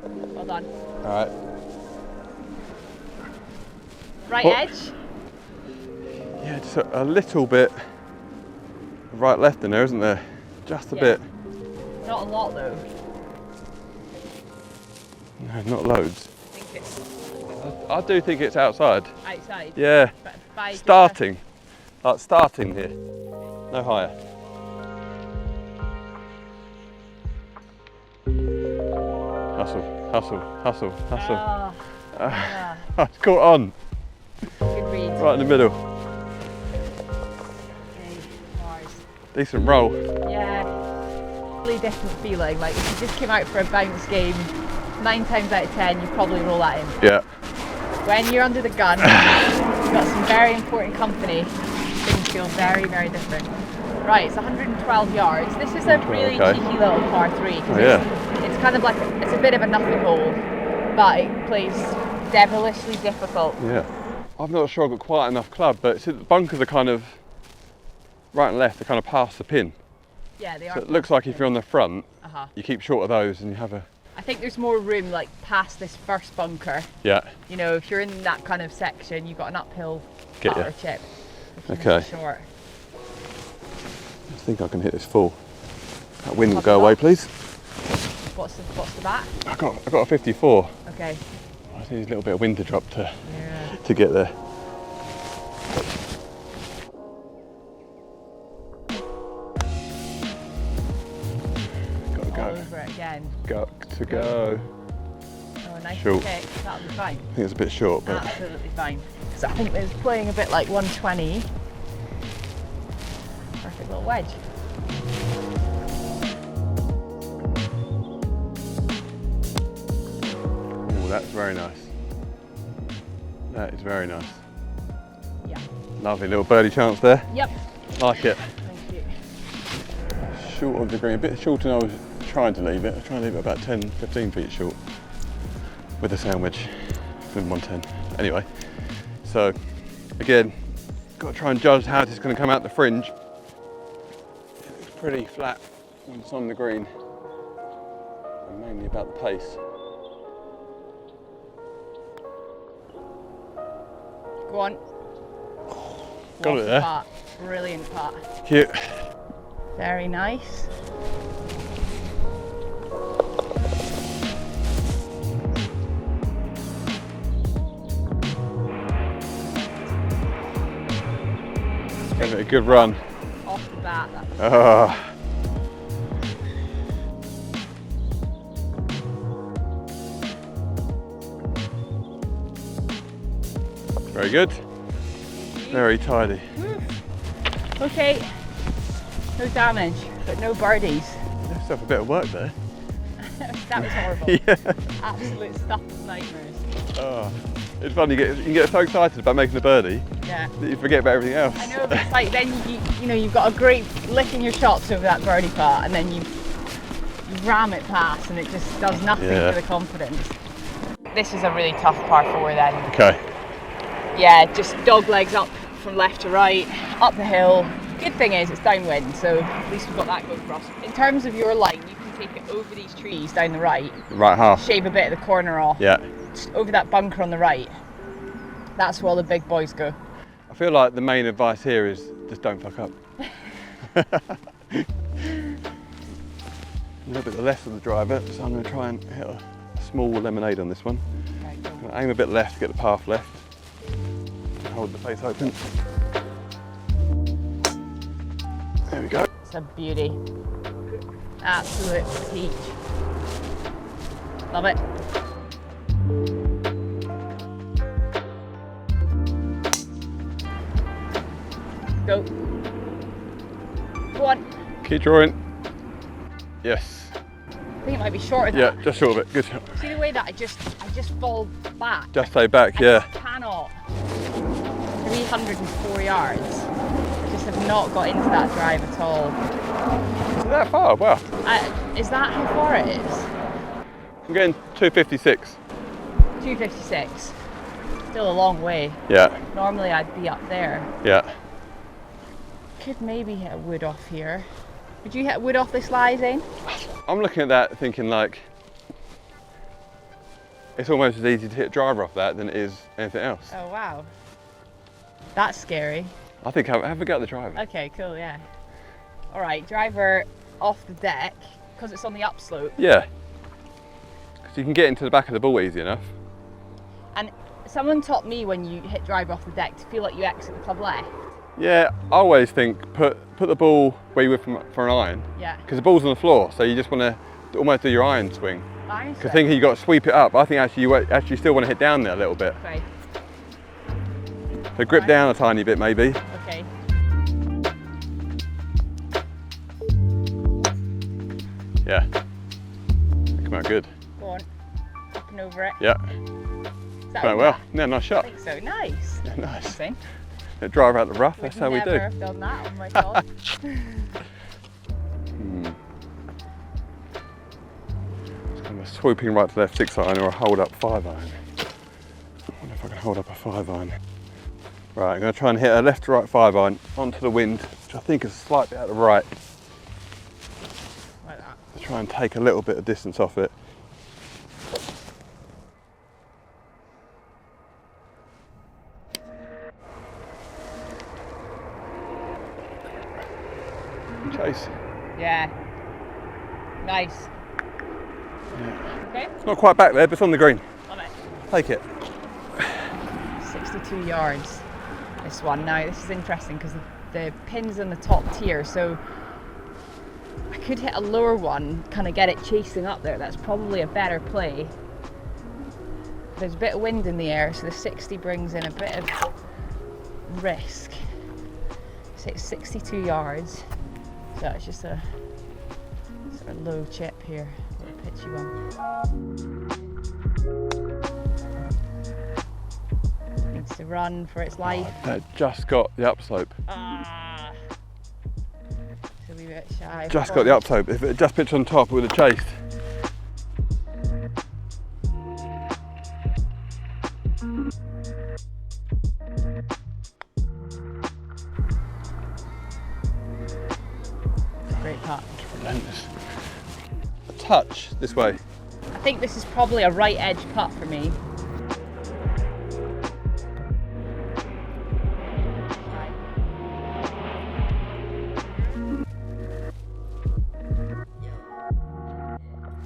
Well done. All right. Right Oh. edge. Yeah, just a little bit right left in there, isn't there? Just a Yeah. bit. Not a lot though. No, not loads. I think it's I do think it's outside. outside. Yeah. But by Starting. Like starting here. No higher. Hustle, hustle, hustle, hustle. Oh, yeah. It's caught on. Good read. Right in the middle. Okay, Mars. Decent roll. Yeah. Really different feeling. Like if you just came out for a bounce game, 9 times out of 10 you probably roll that in. Yeah. When you're under the gun, you've got some very important company, things feel very, very different. Right, it's 112 yards. This is a really Okay. cheeky little par 3. 'Cause Oh, yeah. it's kind of like, it's a bit of a nothing hole, but it plays devilishly difficult. Yeah. I'm not sure I've got quite enough club, but the bunkers are kind of right and left, they're kind of past the pin. Yeah, they are. So it looks like if you're on the front, Uh-huh. you keep short of those and you have a... I think there's more room like past this first bunker. Yeah. You know, if you're in that kind of section, you've got an uphill Get putt ya. or chip. If you Okay. hit it short. I think I can hit this full. That wind will Top go it away, up. please. What's the bat? I got a 54. Okay. I just need a little bit of wind to drop Yeah. to get there. Got to All go. over it again. Got to go. Oh, nice Short. kick. That'll be fine. I think it's a bit short, but Absolutely fine. So I think it's playing a bit like 120. Perfect little wedge. oh, that's very nice. That is very nice. Yeah. Lovely little birdie chance there. Yep. Like it. Thank you. Short of the green, a bit shorter than I was trying to leave it. I trying to leave it about 10–15 feet short with the sandwich from 110. Anyway, so again, got to try and judge how this is going to come out the fringe. It looks pretty flat when it's on the green, and mainly about the pace. Go on. Got What it a there. putt. Brilliant putt. Cute. Very nice. Give it a good run. Off the bat. That was Ah. Very good. Very tidy. okay. No damage, but no birdies. Did yourself a bit of work there. That was horrible. Yeah. Absolute stuff of nightmares. Oh. It's fun, you can get so excited about making a birdie Yeah. that you forget about everything else. I know, but it's like then you know you've got a great lick in your shots over that birdie putt, and then you ram it past, and it just does nothing Yeah. for the confidence. This is a really tough par 4 then. Okay. Yeah, just dog legs up from left to right, up the hill. Good thing is it's downwind, so at least we've got that going for us. In terms of your line, you can take it over these trees down the right, Right half. shave a bit of the corner off, Yeah. just over that bunker on the right. That's where all the big boys go. I feel like the main advice here is just don't fuck up. little bit less of the driver, so I'm going to try and hit a small lemonade on this one. Okay, cool. I'm going to aim a bit left to get the path left. Hold the face open. There we go. It's a beauty. Absolute peach. Love it. Go. Go on. Keep drawing. Yes. I think it might be shorter than Yeah, that. just short of it. Good shot. See the way that I just fall back? Just stay back, yeah. I cannot. 304 yards. I just have not got into that drive at all. Is it that far? Wow. Is that how far it is? I'm getting 256. 256. Still a long way. Yeah, Normally I'd be up there. yeah. Could maybe hit a wood off here. Would you hit a wood off this lie, Zane? I'm looking at that thinking like, it's almost as easy to hit a driver off that than it is anything else. Oh wow. That's scary. I think have a go at the driver. Okay, cool, yeah. All right, driver off the deck, because it's on the upslope. Yeah. Because you can get into the back of the ball easy enough. And someone taught me when you hit driver off the deck to feel like you exit the club left. Yeah, I always think put the ball where you would for an iron. Yeah. Because the ball's on the floor, so you just want to almost do your iron swing. Iron Because swing. thinking you got to sweep it up, I think actually you still want to hit down there a little bit. Okay. So grip Right. down a tiny bit maybe. Okay. Yeah. Come out good. Go on. Up and over it. Yeah. Is that Quite over well. that? Yeah, nice I shot. think so. Nice. Yeah, nice. Zane. Drive out the rough, that's Would how we never do. have done that on my god. I'm swooping right to left 6 iron or a hold up 5 iron. I wonder if I can hold up a 5 iron. Right, I'm going to try and hit a left to right 5 iron onto the wind, which I think is a slight bit out of the right. Like that. To try and take a little bit of distance off it. Chase. Yeah. Nice. Yeah. Okay. It's not quite back there, but it's on the green. Love it. Take it. 62 yards. This one. Now this is interesting because the pin's in the top tier, so I could hit a lower one, kind of get it chasing up there. That's probably a better play. There's a bit of wind in the air, so the 60 brings in a bit of risk. So it's 62 yards. So it's just a sort of low chip here, a little pitchy one. Needs to run for its life. That just got the upslope. Ah. So we bit shy. Just got the upslope. If it had just pitched on top, it would have chased. Great putt. Relentless. A touch this way. I think this is probably a right edge putt for me.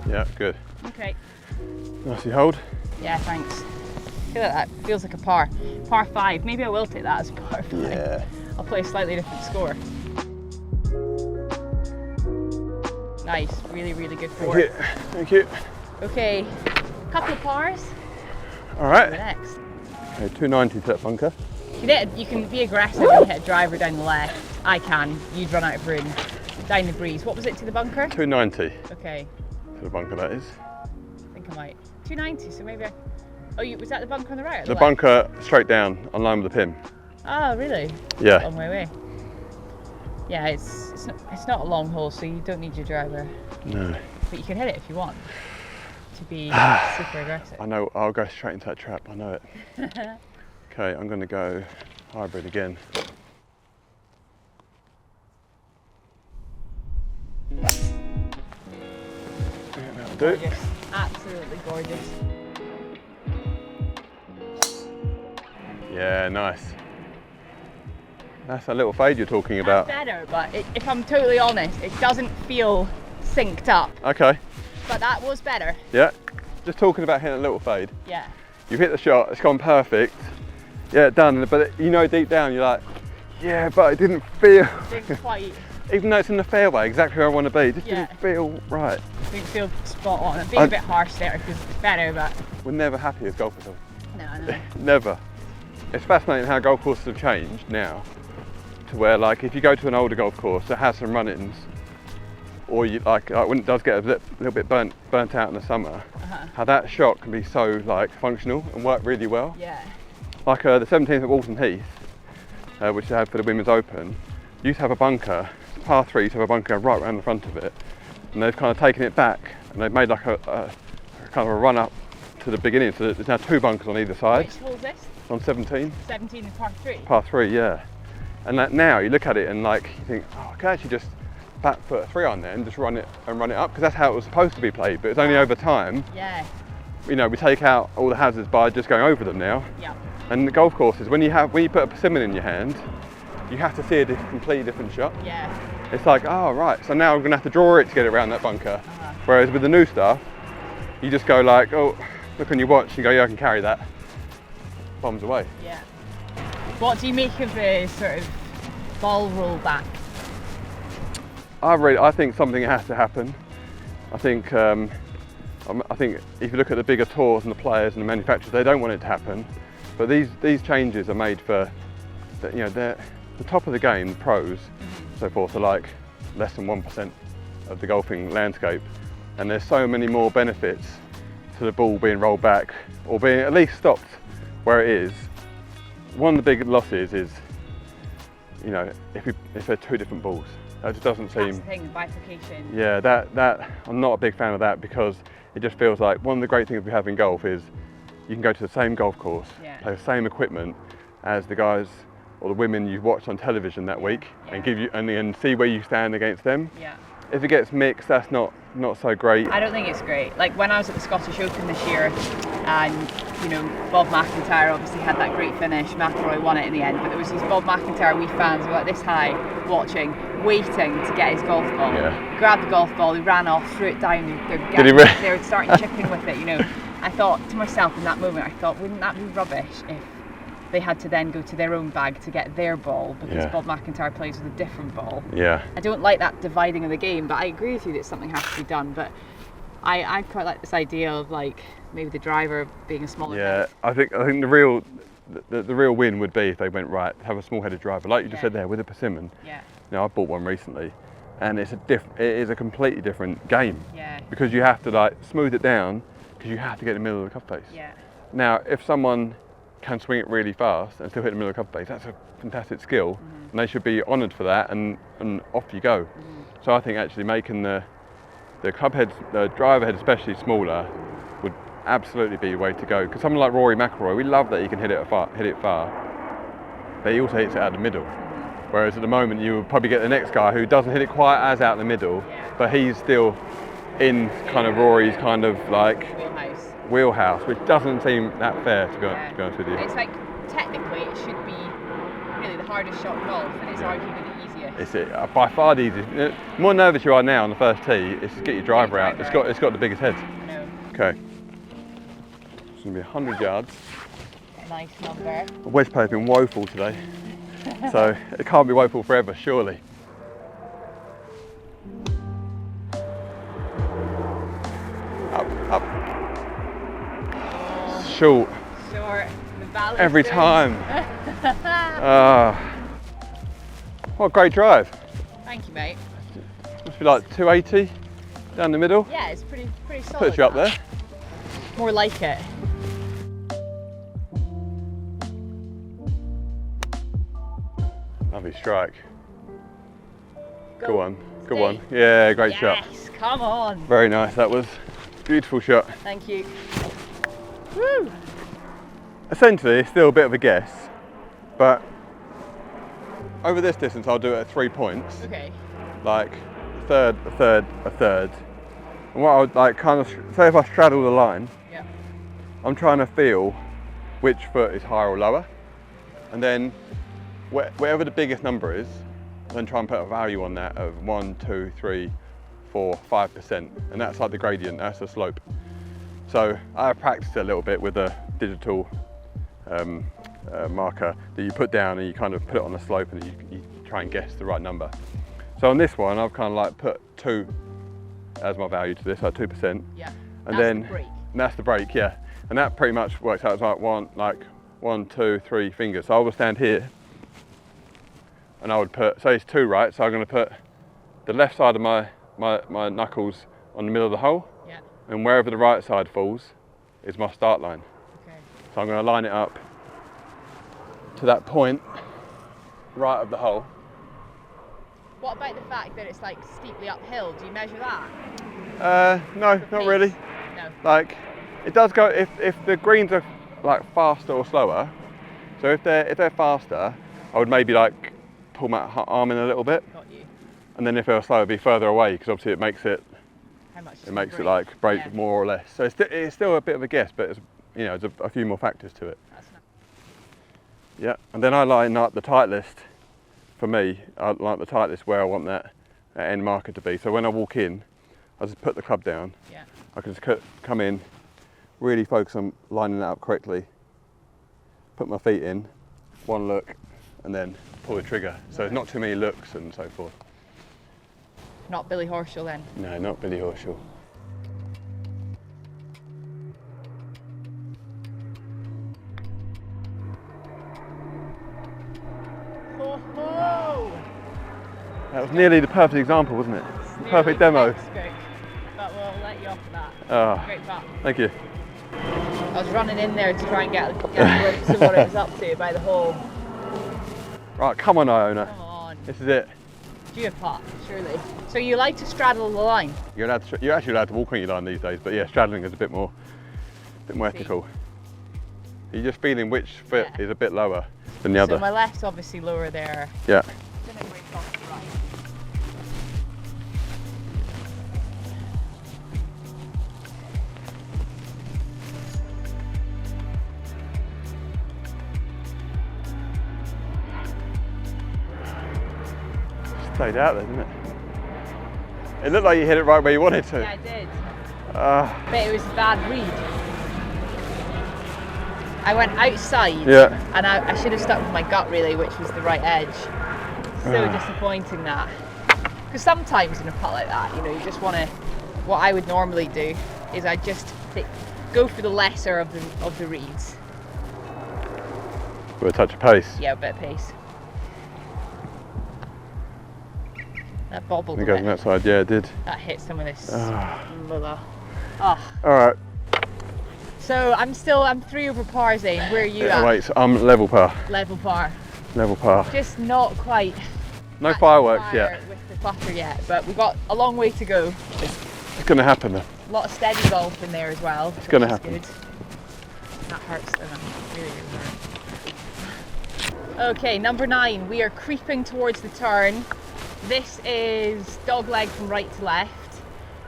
Yeah, good. Okay. Nicely hold. Yeah, thanks. I feel like that feels like a par. Par 5. Maybe I will take that as a par 5. Yeah. I'll play a slightly different score. Nice. Really, really good Thank four. you. Thank you. Okay. Couple of pars. All The right. next. Okay, 290 to that bunker. You can be aggressive and hit a driver down the left. I can. You'd run out of room. Down the breeze. What was it to the bunker? 290 Okay. to the bunker, that is. I think I might. 290. So maybe I. Oh, was that the bunker on the right? Or The left? bunker straight down on line with the pin. Oh, really? Yeah. Long way away. Yeah, it's not a long hole, so you don't need your driver, No. but you can hit it if you want to be super aggressive. I know, I'll go straight into that trap, I know it. Okay, I'm going to go hybrid again. Yeah, that'll do. Gorgeous, absolutely gorgeous. Yeah, nice. That's a little fade you're talking about. That's better, but if I'm totally honest, it doesn't feel synced up. Okay. But that was better. Yeah. Just talking about hitting a little fade. Yeah. You've hit the shot, it's gone perfect. Yeah, done. But you know deep down you're like, yeah, but it didn't feel. Didn't quite. Even though it's in the fairway, exactly where I want to be, it just didn't feel right. Didn't feel spot on. I'm being a bit harsh there because it's better, but. We're never happy as golfers. No. Never. It's fascinating how golf courses have changed now to where, like, if you go to an older golf course that has some run-ins, or you like when it does get a little bit burnt out in the summer, how that shot can be so like functional and work really well. Yeah. Like the 17th at Walton Heath, which they had for the Women's Open, used to have a bunker, par 3, to have a bunker right around the front of it, and they've kind of taken it back and they've made like a kind of a run up to the beginning, so there's now 2 bunkers on either side. Which hole is this? On 17. 17 and par 3. Par 3, yeah. And that now you look at it and like you think, oh, I could actually just back put a 3 on there and just run it up, because that's how it was supposed to be played. But it's only over time. Yeah. You know, we take out all the hazards by just going over them now. Yeah. And the golf courses, when you put a persimmon in your hand, you have to see a completely different shot. Yeah. It's like, oh right, so now I'm gonna have to draw it to get it around that bunker. Whereas with the new stuff, you just go like, oh, look on your watch and go, yeah, I can carry that. Bombs away. Yeah. What do you make of the sort of ball roll back? I think something has to happen. I think if you look at the bigger tours and the players and the manufacturers, they don't want it to happen. But these changes are made for, you know, they're the top of the game. The pros, so forth, are like less than 1% of the golfing landscape, and there's so many more benefits to the ball being rolled back or being at least stopped where it is. One of the big losses is, you know, if they're 2 different balls. That just doesn't seem. That's the thing, bifurcation. Yeah, that I'm not a big fan of that, because it just feels like one of the great things we have in golf is you can go to the same golf course, play the same equipment as the guys or the women you've watched on television that week, and see where you stand against them. Yeah. If it gets mixed, that's not so great. I don't think it's great. Like when I was at the Scottish Open this year, and you know, Bob McIntyre obviously had that great finish. McIlroy won it in the end, but there was these Bob McIntyre wee fans who were like this high, watching, waiting to get his golf ball. Yeah. He grabbed the golf ball, he ran off, threw it down. They were starting chipping with it. You know, I thought to myself in that moment, wouldn't that be rubbish if they had to then go to their own bag to get their ball, because Bob McIntyre plays with a different ball. Yeah. I don't like that dividing of the game, but I agree with you that something has to be done. But I quite like this idea of like maybe the driver being a smaller head. I think the real win would be if they went right, have a small-headed driver, like you just said there with a persimmon. Yeah. You know, I bought one recently, and it is a completely different game. Yeah. Because you have to like smooth it down, because you have to get in the middle of the cup face. Yeah. Now, if someone can swing it really fast and still hit the middle of the cup face, that's a fantastic skill, and they should be honoured for that, and off you go. So I think actually making the club heads, the driver head especially, smaller would absolutely be the way to go. Because someone like Rory McIlroy, we love that he can hit it far, but he also hits it out the middle. Whereas at the moment you would probably get the next guy who doesn't hit it quite as out the middle, but he's still in kind of Rory's kind of like wheelhouse, which doesn't seem that fair, to be honest with you. It's like technically it should be really the hardest shot in golf, and it's arguably the easiest. It's by far the easiest. The more nervous you are now on the first tee, it's to get your driver out. It's got the biggest head. I know. Okay. It's going to be 100 yards. Nice number. The wedge play has been woeful today, so it can't be woeful forever, surely. Up. Short. The balance. Every time. What a great drive. Thank you, mate. Must be like 280 down the middle. Yeah, it's pretty solid. Puts you up there. More like it. Lovely strike. Go on. Good one. Yeah, great shot. Yes, come on. Very nice, that was. Beautiful shot. Thank you. Woo! Essentially, it's still a bit of a guess, but over this distance, I'll do it at 3 points. Okay. Like a third. And what I would like kind of say, if I straddle the line, I'm trying to feel which foot is higher or lower, and then whatever the biggest number is, then try and put a value on that of 1, 2, 3, for 5%, and that's like the gradient, that's the slope. So I practiced it a little bit with a digital marker that you put down, and you kind of put it on the slope, and you try and guess the right number. So on this one, I've kind of like put 2 as my value to this, like 2%. Yeah. And that's then the break. that's the break, yeah. And that pretty much works out as like 1, 2, 3 fingers. So I would stand here, and I would put, say it's 2, right? So I'm going to put the left side of my knuckles on the middle of the hole, Yeah. and wherever the right side falls is my start line. Okay. So I'm going to line it up to that point right of the hole. What about the fact that it's like steeply uphill? Do you measure that? No, For not pace? really. No. Like, it does go, if the greens are like faster or slower, so if they're faster, I would maybe like pull my arm in a little bit, Got you. and then if they're slower, it'd be further away, because obviously it makes it How much? it makes it like break Yeah. more or less. So it's still a bit of a guess, but it's, you know, there's a few more factors to it. That's not. Yeah, and then I line up the tight list. For me, I like the tight list where I want that end marker to be. So when I walk in, I just put the club down. Yeah. I can just come in, really focus on lining it up correctly, put my feet in, one look, and then pull the trigger. So it's not too many looks and so forth. Not Billy Horschel then. No, not Billy Horschel. Ho ho! That was nearly the perfect example, wasn't it? It's The perfect nearly demo. textbook, but we'll let you off of that. Ah, Great putt. thank you. I was running in there to try and get a glimpse of what it was up to by the hole. Right, come on, Iona. Come on. This is it. Do a putt, surely. So you like to straddle the line? You're actually allowed to walk on your line these days, but yeah, straddling is a bit more ethical. You're just feeling which foot is a bit lower than the other. So my left's obviously lower there. Yeah. Then it breaks off to the right. Stayed out there, didn't it? It looked like you hit it right where you wanted to. Yeah, I did. Ah, But it was a bad read. I went outside, Yeah. and I should have stuck with my gut really, which was the right edge. So disappointing that. Because sometimes in a putt like that, you know, you just want to. What I would normally do is I just go for the lesser of the reads. with a touch of pace. Yeah, a bit of pace. That bobbled It a goes on bit. that side. Yeah, it did. That hit some of this. Ah. Oh. All right. So I'm 3 over par, Zane. Where are you Yeah, at? wait, so I'm level par. Level par. Level par. Just not quite. No at the fireworks fire yet. with the putter yet, but we've got a long way to go. It's going to happen though. A lot of steady golf in there as well. It's gonna happen. Good. That hurts. Really, really hurt. Okay, number 9. We are creeping towards the turn. This is dog leg from right to left.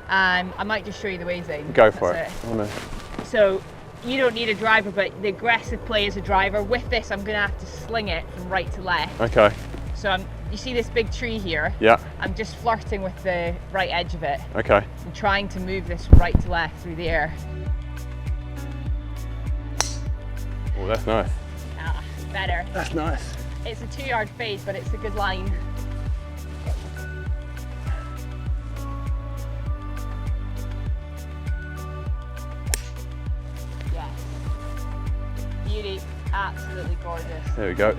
I might just show you the way, Zane. Go for That's it. Oh, no. So you don't need a driver, but the aggressive play is a driver. With this, I'm going to have to sling it from right to left. Okay. So you see this big tree here? Yeah. I'm just flirting with the right edge of it. Okay. I'm trying to move this from right to left through the air. Oh, that's nice. Ah, better. That's nice. It's a 2-yard fade, but it's a good line. Yes. Beauty. Absolutely gorgeous. There we go.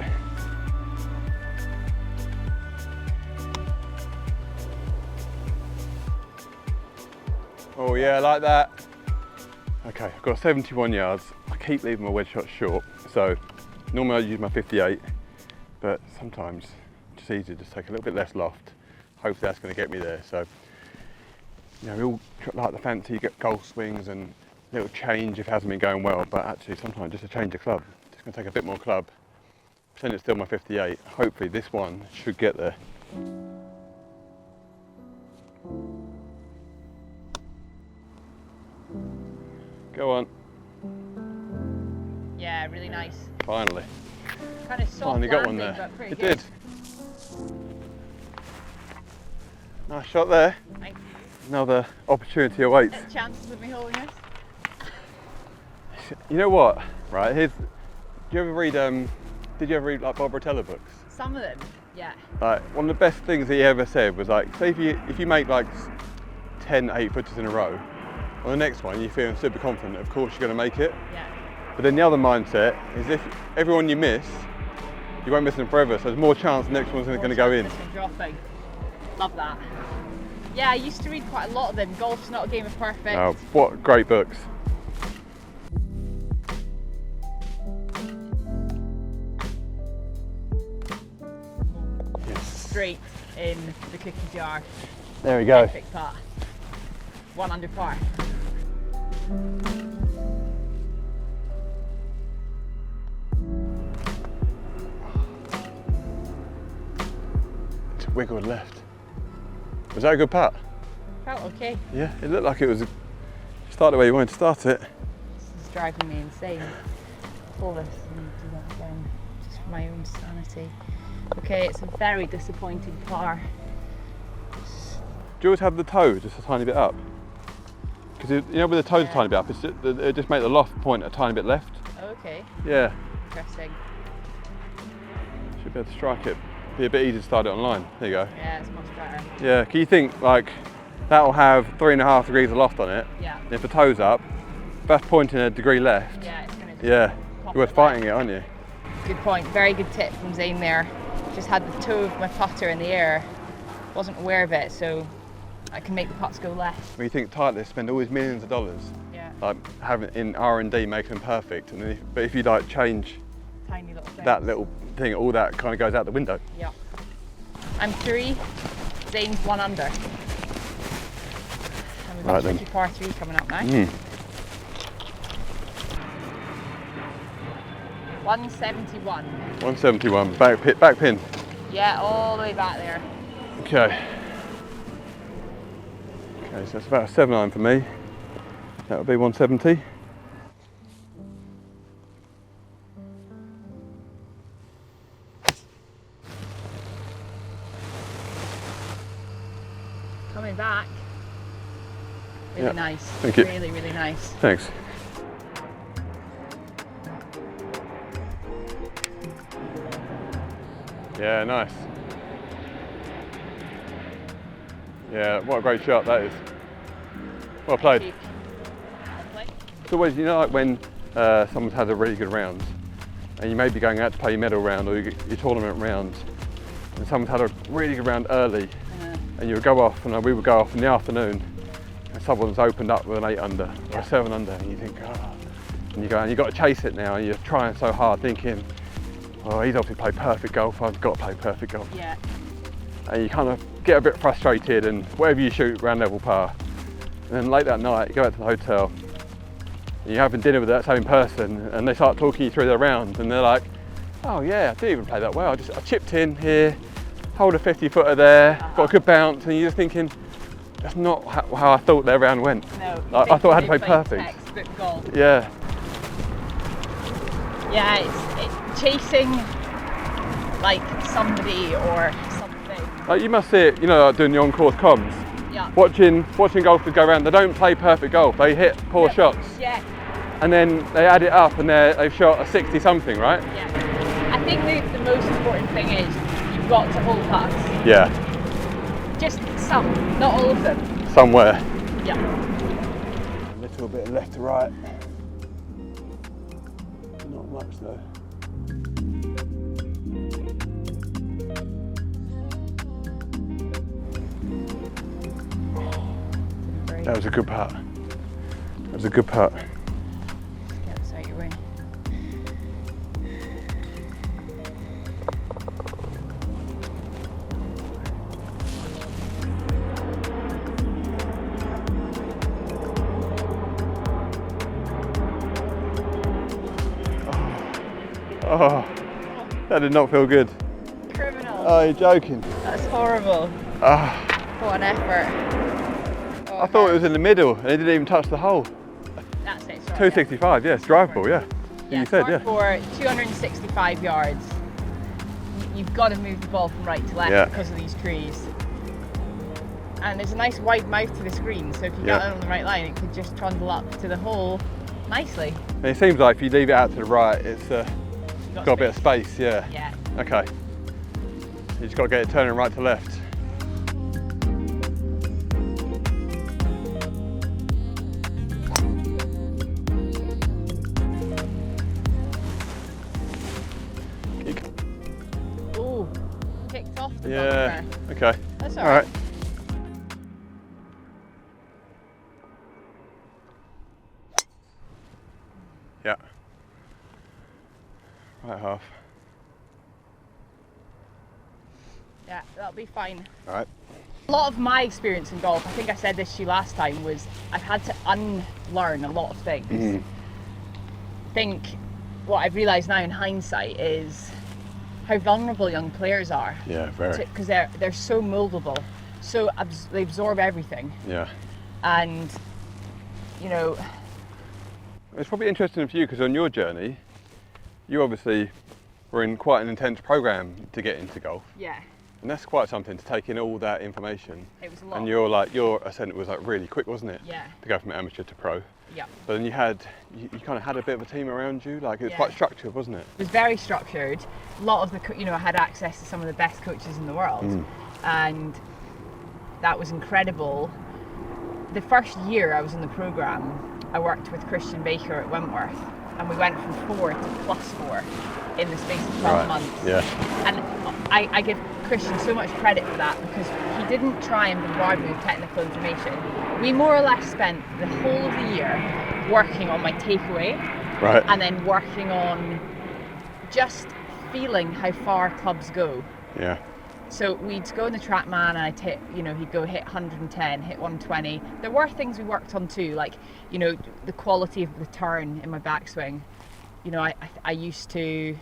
Oh yeah, like that. Okay, I've got 71 yards. I keep leaving my wedge shot short, so normally I use my 58, but sometimes it's just easier to just take a little bit less loft. Hopefully that's going to get me there. So, you know, we all like the fancy golf swings and a little change if it hasn't been going well, but actually sometimes just a change of club. Just going to take a bit more club. Pretend it's still my 58. Hopefully this one should get there. Go on. Yeah, really nice. Finally. Kind of soft Finally got one landing, there. but pretty It good. did. Nice shot there. Thank you. Another opportunity awaits. Any chances of me holding this? You know what? Right, here's. Did you ever read like Bob Rotella books? Some of them, yeah. Like one of the best things he ever said was like, say if you make like 10 8-footers in a row, on the next one you're feeling super confident. Of course you're going to make it. Yeah. But then the other mindset is if everyone you miss, you won't miss them forever. So there's more chance the next one's going to go in. Dropping. Love that. Yeah, I used to read quite a lot of them. Golf's Not a Game of Perfect. Oh, what great books. Straight in the cookie jar. There we go. Perfect putt. 1 under par. It's wiggled left. Was that a good putt? Felt okay. Yeah, it looked like it was. Start the way you wanted to start it. This is driving me insane. Pull this and do that again, just for my own sanity. Okay, it's a very disappointing par. Do you always have the toe just a tiny bit up? Because you know, with the toes a tiny bit up, it just make the loft point a tiny bit left. Oh, okay. Yeah. Interesting. Should be able to strike it. Be a bit easier to start it online. There you go. Yeah, it's much better. Yeah. Can you think like that'll have 3.5 degrees of loft on it? Yeah. And if the toe's up, if that's pointing a degree left. Yeah, it's gonna. Yeah. You're worth fighting it, aren't you? Good point. Very good tip from Zane there. Just had the toe of my putter in the air. Wasn't aware of it, so I can make the putts go left. When you think Titleist spend all these millions of dollars, Yeah. like having in R&D making them perfect, and then but if you like change Tiny little thing. that little thing, all that kind of goes out the window. Yeah. I'm 3. Zane's 1 under. And we've got Right then. tricky par 3 coming up now. 171. 171, back pin. Yeah, all the way back there. Okay. Okay, so that's about a 7-iron for me. That would be 170. Coming back. Really Yeah. nice. Thank you. Really, really nice. Thanks. Yeah, nice. Yeah, what a great shot that is. Well played. Cheap. Well played. It's always, you know, like when someone's had a really good round and you may be going out to play your medal round or your tournament round and someone's had a really good round early and you would go off and we would go off in the afternoon and someone's opened up with an 8 under or a 7 under and you think, oh, and you go and you've got to chase it now and you're trying so hard thinking, oh, he's obviously played perfect golf, I've got to play perfect golf. Yeah. And you kind of get a bit frustrated and whatever you shoot, round level par. And then late that night, you go back to the hotel and you're having dinner with that same person and they start talking you through their round and they're like, oh yeah, I didn't even play that well. I chipped in here, hold a 50-footer there, got a good bounce, and you're just thinking, that's not how I thought their round went. No. Like, I thought I had to play perfect. Textbook golf. Yeah. Yeah, it's chasing like somebody or something. Like you must see it, you know, like doing the on-course comms. Yeah. Watching golfers go around, they don't play perfect golf, they hit poor shots. Yeah. And then they add it up and they've shot a 60 something, right? Yeah. I think the most important thing is you've got to hold putts. Yeah. Just some, not all of them. Somewhere. Yeah. A little bit left to right. Not much though. That was a good putt. That was a good putt. Get this out your way. Oh, that did not feel good. Criminal. Oh, you're joking. That's horrible. Oh, What an effort. Oh, I thought it was in the middle and it didn't even touch the hole. That's it, sorry. 265, yes, drivable, yeah. Yeah, You said, par yeah. for 265 yards. You've got to move the ball from right to left Yeah. because of these trees. And there's a nice wide mouth to this green, so if you get it on the right line, it could just trundle up to the hole nicely. And it seems like if you leave it out to the right, it's got a bit of space, yeah. Yeah. Okay. You just got to get it turning right to left. Oh, kicked off the Yeah. bunker. Okay. That's All all right. Yeah. Right half. Yeah, that'll be fine. All right. A lot of my experience in golf, I think I said this to you last time, was I've had to unlearn a lot of things. Mm. I think what I've realised now in hindsight is how vulnerable young players are. Yeah, very. Because they're so moldable, so they absorb everything. Yeah. And, you know, it's probably interesting for you because on your journey, you obviously were in quite an intense program to get into golf. yeah, And that's quite something to take in all that information. it was a lot. And your ascent was like really quick, wasn't it? Yeah. To go from amateur to pro. Yeah. But then you kind of had a bit of a team around you, like it was Yeah. quite structured, wasn't it? It was very structured. A lot of the, I had access to some of the best coaches in the world, and that was incredible. The first year I was in the program, I worked with Christian Baker at Wentworth, and we went from 4 to +4 in the space of 12 months. Yeah. And I give Christian so much credit for that, because he didn't try and bombard me with technical information. We more or less spent the whole of the year working on my takeaway, Right. and then working on just feeling how far clubs go. Yeah. So we'd go in the TrackMan and I'd hit, he'd go hit 110, hit 120. There were things we worked on too, like, the quality of the turn in my backswing. I used to,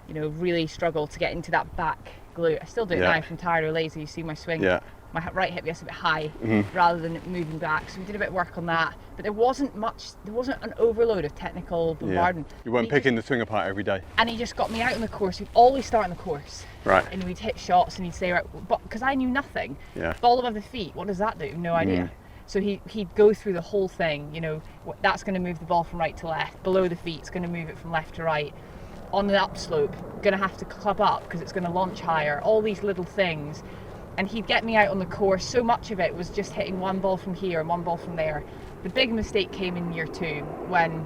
really struggle to get into that back glute. I still do it now if I'm tired or lazy. You see my swing. Yeah. My right hip gets a bit high rather than it moving back. So we did a bit of work on that. But there wasn't an overload of technical bombardment. You weren't picking the swing apart every day. And he just got me out on the course. We'd always start on the course. Right. And we'd hit shots and he'd say, right, but because I knew nothing. Yeah. Ball above the feet, what does that do? No idea. So he'd go through the whole thing, that's going to move the ball from right to left. Below the feet, it's going to move it from left to right. On the upslope, going to have to club up because it's going to launch higher. All these little things. And he'd get me out on the course. So much of it was just hitting one ball from here and one ball from there. The big mistake came in year 2 when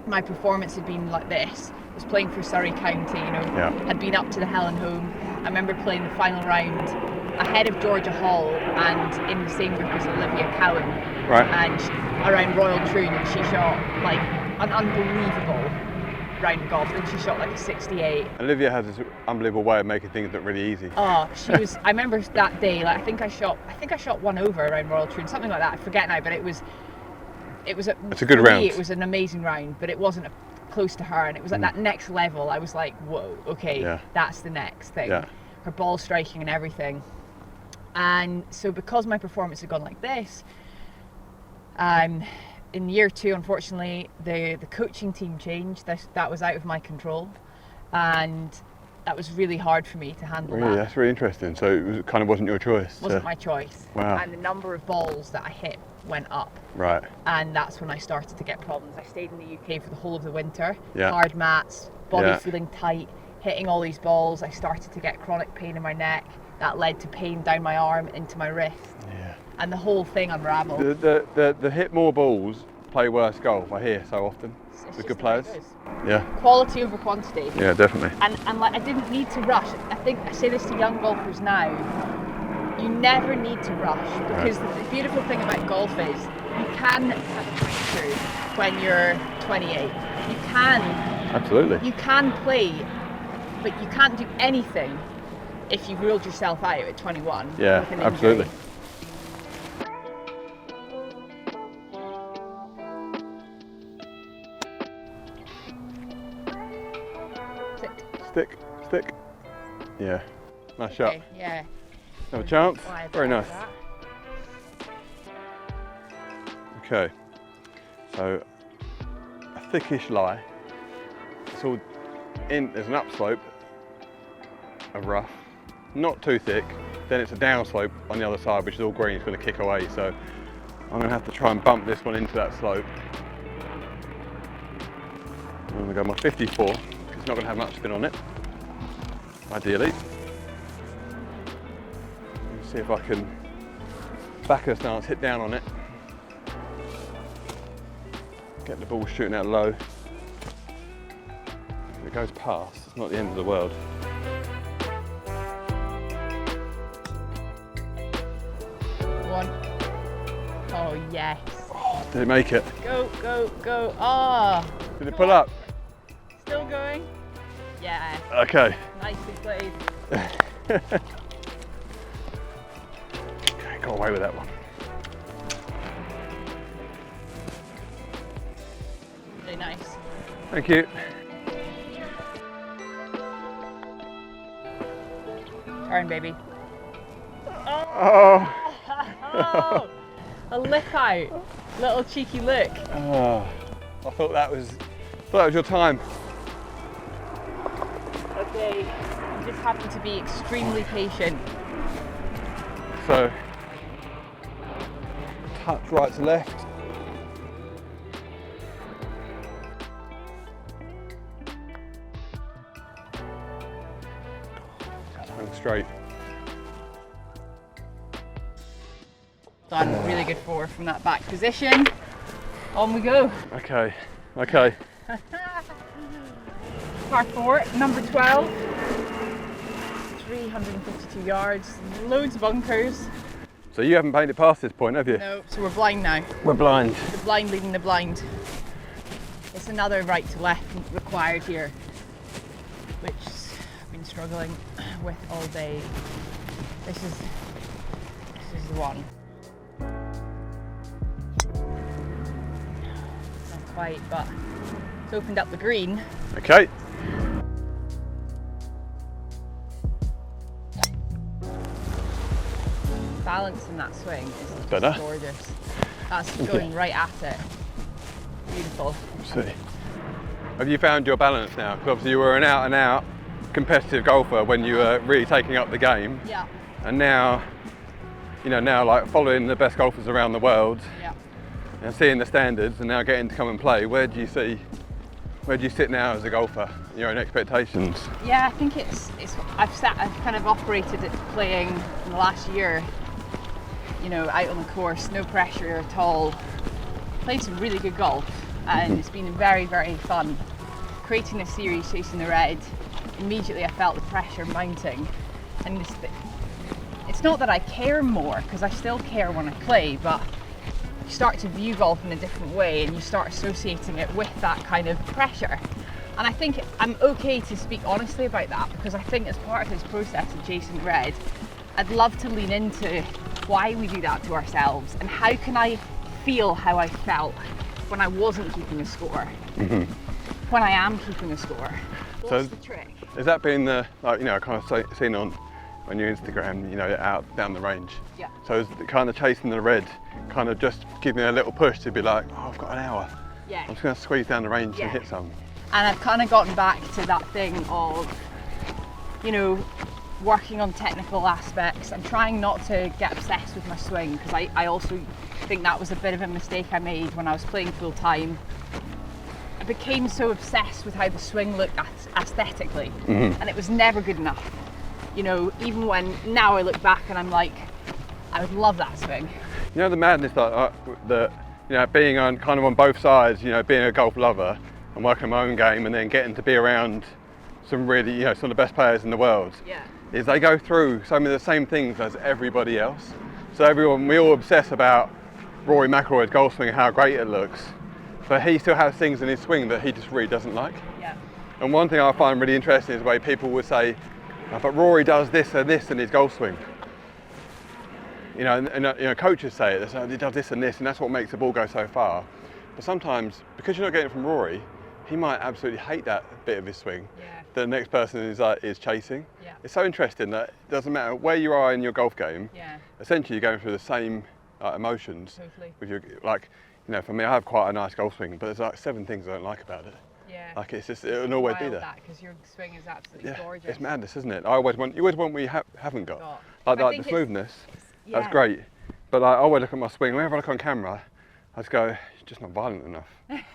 my performance had been like this. I was playing for Surrey County, had been up to the hell and home. I remember playing the final round ahead of Georgia Hall and in the same group as Olivia Cowan. Right. And around Royal Troon, she shot like an unbelievable round of golf. I think she shot like a 68. Olivia has this unbelievable way of making things look really easy. Oh, she was. I remember that day. Like I think I shot one over around Royal Troon, something like that. I forget now, but it was. It's a good round. It was an amazing round, but it wasn't close to her, and it was at that next level. I was like, whoa, okay, that's the next thing. Yeah. Her ball striking and everything. And so because my performance had gone like this, in year 2, unfortunately, the coaching team changed. That was out of my control, and that was really hard for me to handle. Really, that's really interesting. So it kind of wasn't your choice. Wasn't my choice. Wow. And the number of balls that I hit went up. Right. And that's when I started to get problems. I stayed in the UK for the whole of the winter. Yeah. Hard mats, body feeling tight, hitting all these balls. I started to get chronic pain in my neck. That led to pain down my arm into my wrist. Yeah. And the whole thing unraveled. The hit more balls, play worse golf, I hear so often with good players. Yeah. Quality over quantity. Yeah, definitely. And like I didn't need to rush. I think I say this to young golfers now. You never need to rush, because the beautiful thing about golf is you can have a breakthrough when you're 28. You can. Absolutely. You can play, but you can't do anything if you've ruled yourself out at 21. Yeah, with an absolutely. Injury. Stick. Yeah. Nice shot. Yeah. Have a chance. Very nice. Okay. So a thickish lie. It's all in. There's an upslope of rough, not too thick, then it's a downslope on the other side, which is all green, it's going to kick away. So I'm going to have to try and bump this one into that slope. I'm going to go my 54, because it's not going to have much spin on it, ideally. Let's see if I can back of the stance, hit down on it, get the ball shooting out low. If it goes past, it's not the end of the world. One. Oh, yes. Oh, did it make it? Go, go, go. Oh. Did it pull up? Still going? Yeah. Okay. Nicely played. Okay, got away with that one. Really nice. Thank you. Turn, baby. Oh. Oh, a lip out. Little cheeky look. Oh. I thought that was your time. Okay, you just happen to be extremely patient. So, touch right to left. Just hung straight. Done, really good forward from that back position. On we go. Okay, okay. Par 4, number 12. 352 yards, loads of bunkers. So you haven't painted past this point, have you? No, so we're blind now. We're blind. The blind leading the blind. It's another right to left required here, which I've been struggling with all day. This is the one. Not quite, but it's opened up the green. Okay. Balance in that swing is Better. just gorgeous. That's going right at it. Beautiful. Let's see. Have you found your balance now? Because obviously you were an out and out competitive golfer when you were really taking up the game. Yeah. And now, you know, now like following the best golfers around the world Yeah. and seeing the standards and now getting to come and play, where do you sit now as a golfer? Your own expectations? Yeah, I think I've kind of operated at playing in the last year, you know, out on the course, no pressure at all. Played some really good golf and it's been very, very fun. Creating a series, chasing the red, immediately I felt the pressure mounting. And it's not that I care more, because I still care when I play, but you start to view golf in a different way and you start associating it with that kind of pressure. And I think I'm okay to speak honestly about that, because I think as part of this process of chasing the red, I'd love to lean into why we do that to ourselves and how can I feel how I felt when I wasn't keeping a score, when I am keeping a score. What's the trick? Has that been the, like, you know, kind of seen on your Instagram, you know, out down the range? Yeah. So is the kind of chasing the red kind of just giving me a little push to be like, oh, I've got an hour. Yeah. I'm just going to squeeze down the range Yeah. and hit some. And I've kind of gotten back to that thing of, you know, working on technical aspects. I'm trying not to get obsessed with my swing, because I also think that was a bit of a mistake I made when I was playing full time. I became so obsessed with how the swing looked aesthetically, and it was never good enough. You know, even when now I look back and I'm like, I would love that swing. You know, the madness that, you know, being on kind of on both sides, you know, being a golf lover and working my own game and then getting to be around some really, you know, some of the best players in the world. Yeah. Is they go through some of the same things as everybody else. So we all obsess about Rory McIlroy's golf swing and how great it looks, but he still has things in his swing that he just really doesn't like. Yeah. And one thing I find really interesting is the way people would say, oh, but Rory does this and this in his golf swing. You know, and you know, coaches say it, they say, he does this and this, and that's what makes the ball go so far. But sometimes, because you're not getting it from Rory, he might absolutely hate that bit of his swing. Yeah. The next person is chasing. Yeah. It's so interesting that it doesn't matter where you are in your golf game. Yeah. Essentially, you're going through the same emotions. Totally. With your, like, you know, for me, I have quite a nice golf swing, but there's like 7 things I don't like about it. Yeah. Like it's just, it'll always be there. Because your swing is absolutely gorgeous. It's madness, isn't it? You always want what you haven't got. Like the smoothness, that's great. But like, I always look at my swing, whenever I look on camera, I just go, it's just not violent enough.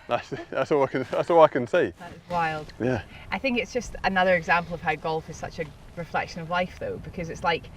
That's all I can see. That is wild. Yeah. I think it's just another example of how golf is such a reflection of life, though, because it's like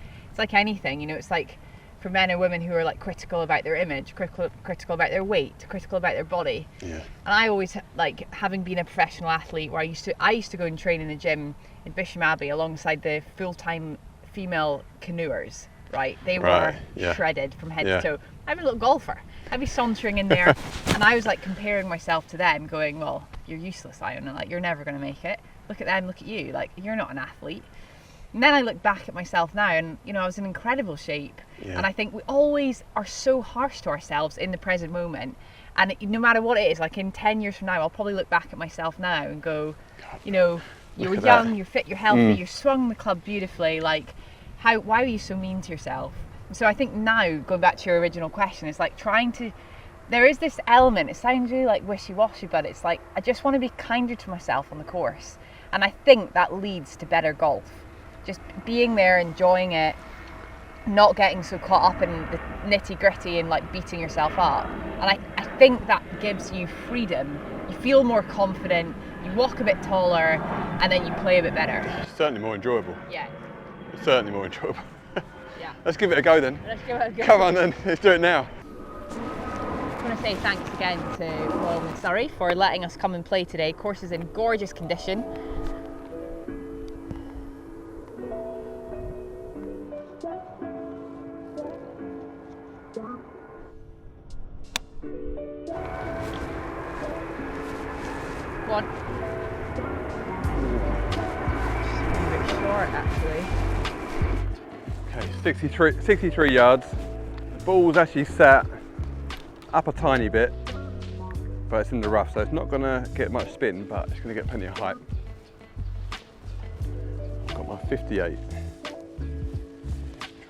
anything, you know. It's like for men and women who are like critical about their image, critical about their weight, critical about their body. Yeah. And I always, like, having been a professional athlete, where I used to go and train in a gym in Bisham Abbey alongside the full-time female canoers. Right, they were shredded from head to toe. I'm a little golfer. I'd be sauntering in there, and I was like comparing myself to them, going, "Well, you're useless, Iona. Like, you're never going to make it. Look at them. Look at you. Like, you're not an athlete." And then I look back at myself now, and you know, I was in incredible shape. Yeah. And I think we always are so harsh to ourselves in the present moment. And no matter what it is, like in 10 years from now, I'll probably look back at myself now and go, you know, you were young, you're fit, you're healthy, you swung the club beautifully. Like, why were you so mean to yourself? So I think now, going back to your original question, it's like there is this element, it sounds really like wishy-washy, but it's like, I just want to be kinder to myself on the course. And I think that leads to better golf. Just being there, enjoying it, not getting so caught up in the nitty-gritty and like beating yourself up. And I think that gives you freedom. You feel more confident, you walk a bit taller, and then you play a bit better. It's certainly more enjoyable. Yeah. It's certainly more enjoyable. Yeah. Let's give it a go then. Let's give it a go. Come on then, let's do it now. I want to say thanks again to Royal Mid Surrey for letting us come and play today. Course is in gorgeous condition. Go on. Just a bit short, actually. Okay, 63 yards. The ball's actually sat up a tiny bit, but it's in the rough, so it's not going to get much spin, but it's going to get plenty of height. I've got my 58. Try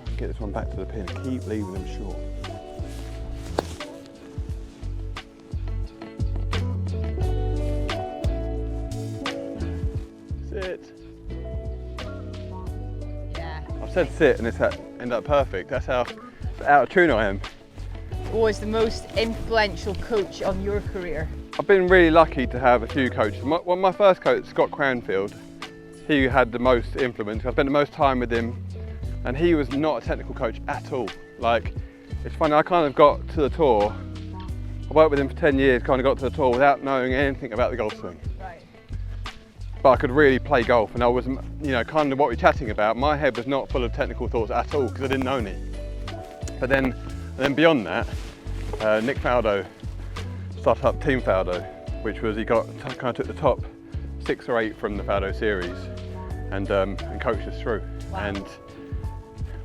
and get this one back to the pin. Keep leaving them short. Sit. Yeah. I've said sit and it's ended up perfect. That's how out of tune I am. What was the most influential coach on your career? I've been really lucky to have a few coaches. My first coach, Scott Cranfield, he had the most influence. I spent the most time with him, and he was not a technical coach at all. Like, it's funny, I kind of got to the tour, I worked with him for 10 years, kind of got to the tour without knowing anything about the golf swing. Right. But I could really play golf, and I was, you know, kind of what we're chatting about. My head was not full of technical thoughts at all, because I didn't know any. But then beyond that, Nick Faldo started up Team Faldo, which was, he kind of took the top 6 or 8 from the Faldo series and coached us through. Wow. And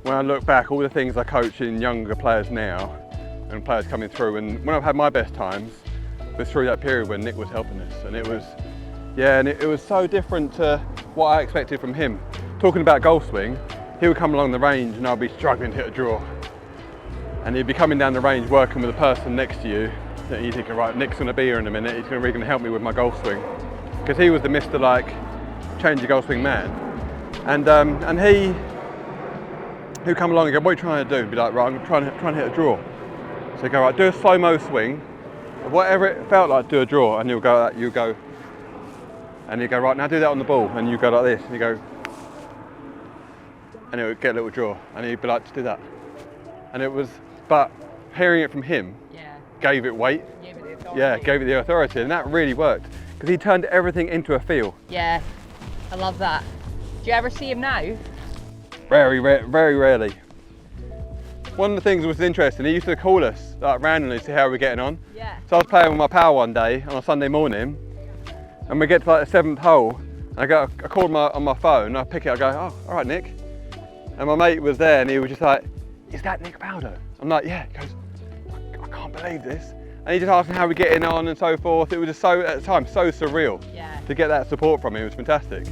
when I look back, all the things I coach in younger players now and players coming through, and when I've had my best times was through that period when Nick was helping us, and it was, yeah, and it was so different to what I expected from him. Talking about golf swing, he would come along the range and I'd be struggling to hit a draw. And he'd be coming down the range working with a person next to you that you think, right, Nick's going to be here in a minute, he's really going to help me with my golf swing. Because he was the Mr. like, change your golf swing man. And he'd come along and go, what are you trying to do? He'd be like, right, I'm trying to hit a draw. So he'd go, right, do a slow-mo swing, whatever it felt like, do a draw, and you go, and he'd go, right, now do that on the ball, and you go like this, and you go, and it would get a little draw, and he'd be like, just do that. And it was, but hearing it from him gave it weight. Gave it the authority. Yeah, gave it the authority, and that really worked because he turned everything into a feel. Yeah, I love that. Do you ever see him now? Very rarely. One of the things that was interesting, he used to call us like randomly to see how we're getting on. Yeah. So I was playing with my pal one day on a Sunday morning, and we get to like the 7th hole, and I called him on my phone, I pick it, I go, oh, all right, Nick. And my mate was there, and he was just like, is that Nick Faldo? I'm like, yeah. He goes, I can't believe this. And he just asked me how we're getting on and so forth. It was just so, at the time, so surreal to get that support from him. It was fantastic.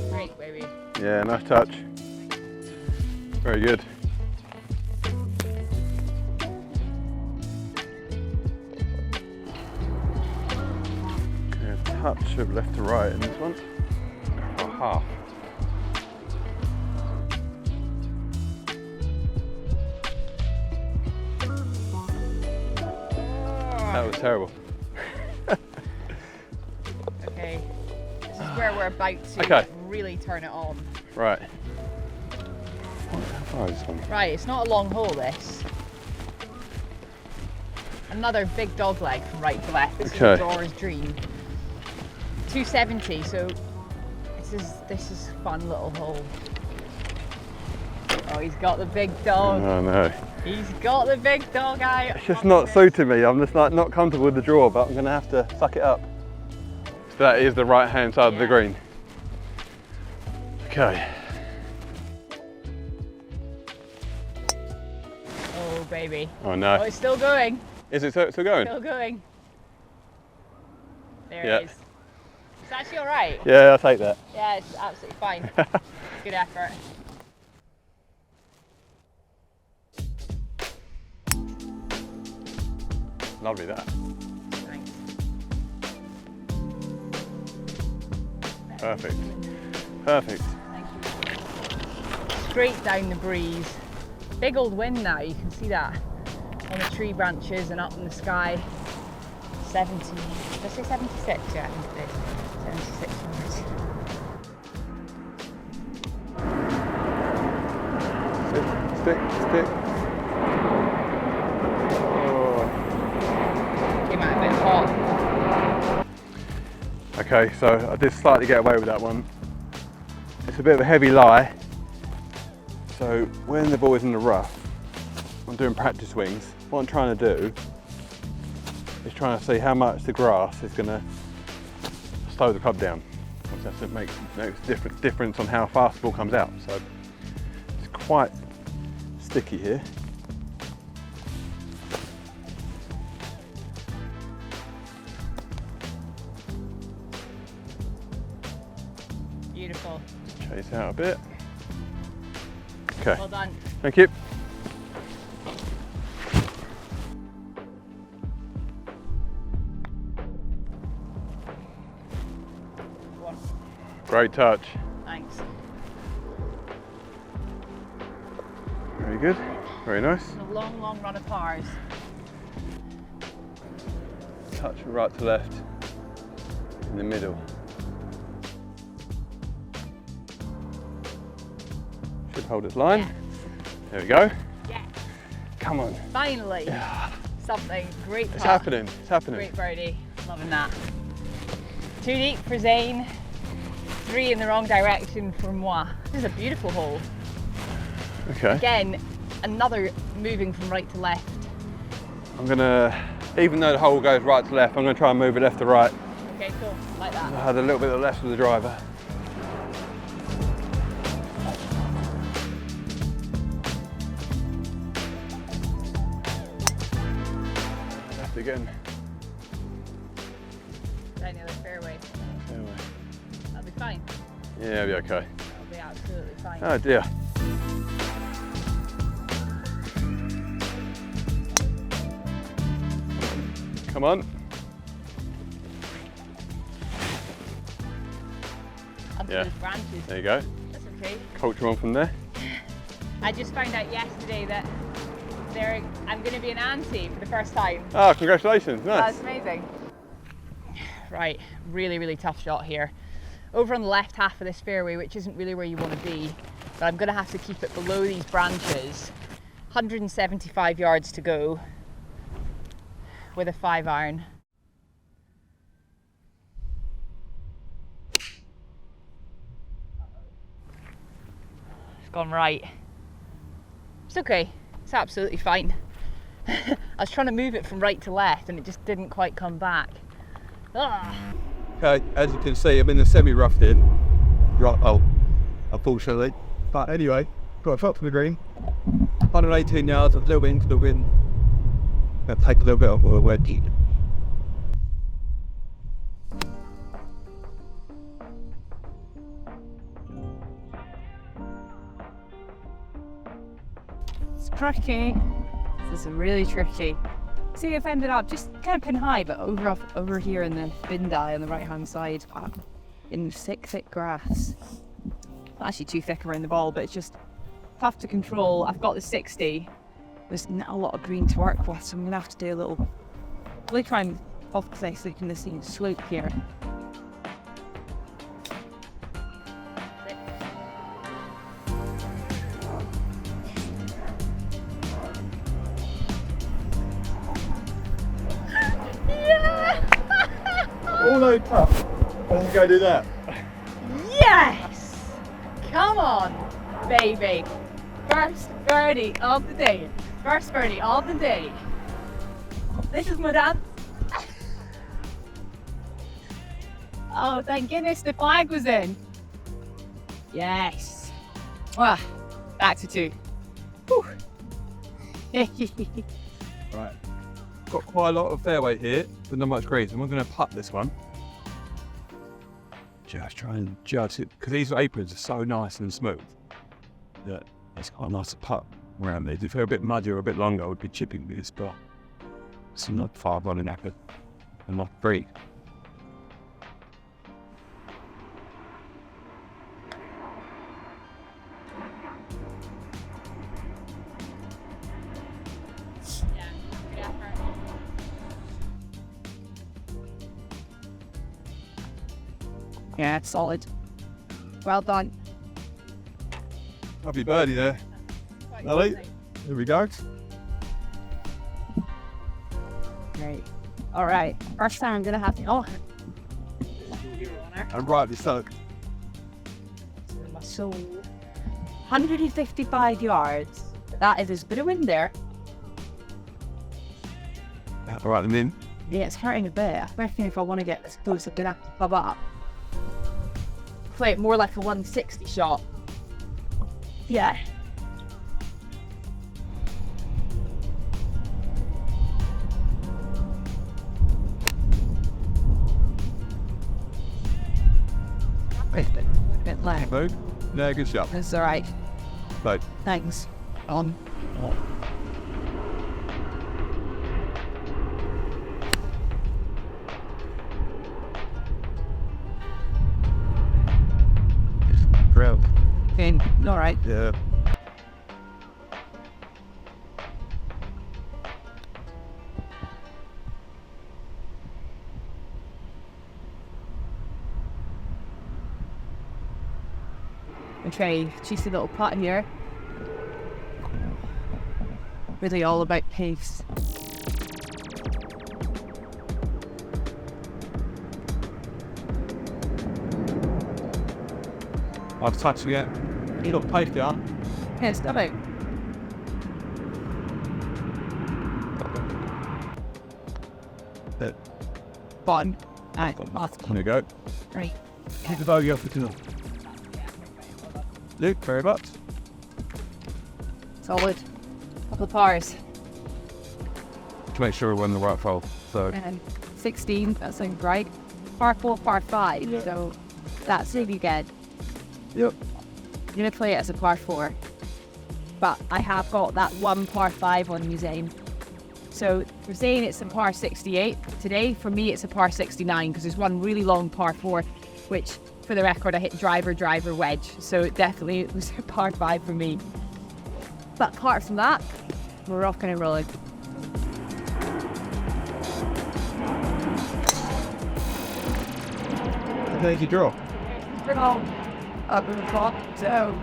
Great, baby. Yeah, nice touch. Very good. touch of left to right in this one. Or half. That was terrible. Okay, this is where we're about to really turn it on. Right. How far is this one? Right, it's not a long hole, this. Another big dog leg from right to left. This is a drawer's dream. 270, so this is a fun little hole. Oh, he's got the big dog. Oh no. He's got the big dog eye. It's just not suiting me. I'm just like not comfortable with the draw, but I'm gonna have to suck it up. So that is the right hand side of the green. Okay. Oh baby. Oh no. Oh, it's still going. Is it still going? Still going. There it is. It's actually all right. Yeah, I'll take that. Yeah, it's absolutely fine. Good effort. Lovely that. Thanks. Perfect. Perfect. Thank you. Straight down the breeze. Big old wind now, you can see that on the tree branches and up in the sky. 70, did I say 76? Yeah, I think it is. 76 yards. Stick. Came out a bit hot. Okay, so I did slightly get away with that one. It's a bit of a heavy lie. So when the ball is in the rough, I'm doing practice swings. What I'm trying to do is trying to see how much the grass is going to slow the club down. That's to make difference on how fast the ball comes out. So it's quite sticky here. Beautiful. Chase out a bit. Okay. Well done. Thank you. Great touch. Thanks. Very good. Very nice. A long, long run of pars. Touch from right to left in the middle. Should hold its line. Yeah. There we go. Yeah. Come on. Finally. Yeah. Something. Great putt. It's happening. It's happening. Great birdie. Loving that. 2 deep for Zane. 3 in the wrong direction for moi. This is a beautiful hole. Okay. Again, another moving from right to left. I'm gonna, even though the hole goes right to left, I'm gonna try and move it left to right. Okay, cool. Like that. I had a little bit of left with the driver. Left again. Down the other fairway. Fairway. That'll be fine. Yeah, it'll be okay. That'll be absolutely fine. Oh dear. Come on. Under Yeah. those branches. There you go. That's okay. Culture on from there. I just found out yesterday that I'm going to be an auntie for the first time. Ah, congratulations. Nice. That's amazing. Right, really, really tough shot here. Over on the left half of this fairway, which isn't really where you want to be, but I'm going to have to keep it below these branches. 175 yards to go with a 5-iron. It's gone right. It's okay, it's absolutely fine. I was trying to move it from right to left and it just didn't quite come back. Ah. Okay, as you can see, I'm in the semi-roughed in. Right, oh, unfortunately. But anyway, got a foot from the green. 118 yards, a little bit into the wind. Gonna take a little bit of a wedge. It's tricky. This is really tricky. See, I've ended up just kind of pin high, but over here in the bin die on the right hand side, in thick grass. Not actually too thick around the ball, but it's just tough to control. I've got the 60. There's not a lot of green to work with, so I'm gonna have to do a little. Really try and focus so you can see the slope here. All load up. Let's go do that. Yes! Come on, baby. First birdie of the day. First birdie of the day. This is my dad. Oh, thank goodness the flag was in. Yes. Well, back to 2. Whew. Right. Got quite a lot of fairway here, but not much green. So I'm going to putt this one. Just try and judge it, because these aprons are so nice and smooth that it's quite nice to putt around these. If they're a bit muddy or a bit longer, I would be chipping this, but it's not far running apple and not free. Yeah, it's solid. Well done. Lovely birdie there. Ellie, here we go. Great. All right. First time I'm gonna have to. Oh. And rightly so. So, 155 yards. That is as good a wind there. All right, and then. Yeah, it's hurting a bit. I reckon if I want to get this close, I'm gonna have to pub up. Play it more like a 160 shot. Yeah. A bit low. Move. No, good shot. That's all right. Low. Thanks. On. Drill. Okay. All right. Yeah. Okay, cheeky little putt here. Really all about pace. I've touched it. You got pace there. Yeah, stop out. Bottom. Alright, off. There you go. Right. Keep the bogey off the tunnel. Luke, very much. Solid. Couple of pars. To make sure we're in the right fold. So And 16, that sounds right. Par 4, par 5. Yeah. So that's really good. yep. I'm going to play it as a par 4. But I have got that one par 5 on you, Zane. So for Zane, it's a par 68. Today, for me, it's a par 69 because there's one really long par 4, which, for the record, I hit driver, wedge. So it definitely was a par 5 for me. But apart from that, we're off kind of rolling. Thank you, draw. Draw. Up in the top. So,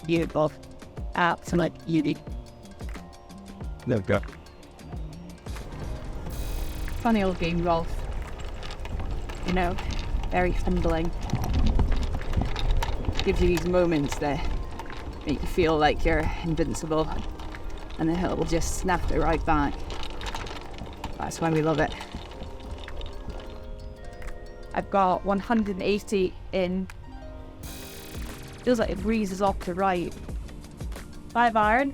beautiful. Absolute beauty. There we go. Funny old game, Rolf. You know, very humbling. Gives you these moments that make you feel like you're invincible, and then it will just snap it right back. That's why we love it. I've got 180 in. Feels like it breezes off to right. 5 iron.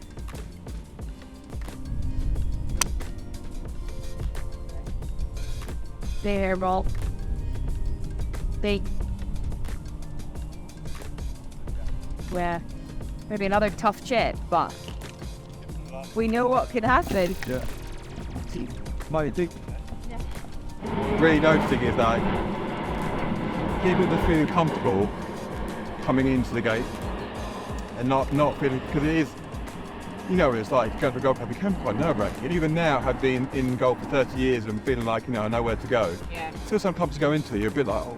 There, ball. Big. where maybe another tough chip, but we know what could happen. Yeah. My thing, really noticing is like people just feeling comfortable coming into the gate and not feeling, because it is, you know, it's like going to a golf club, it can be quite nerve-wracking. And even now, I've been in golf for 30 years and feeling like, you know, I know where to go. Yeah. Still some clubs to go into, you're a bit like, oh,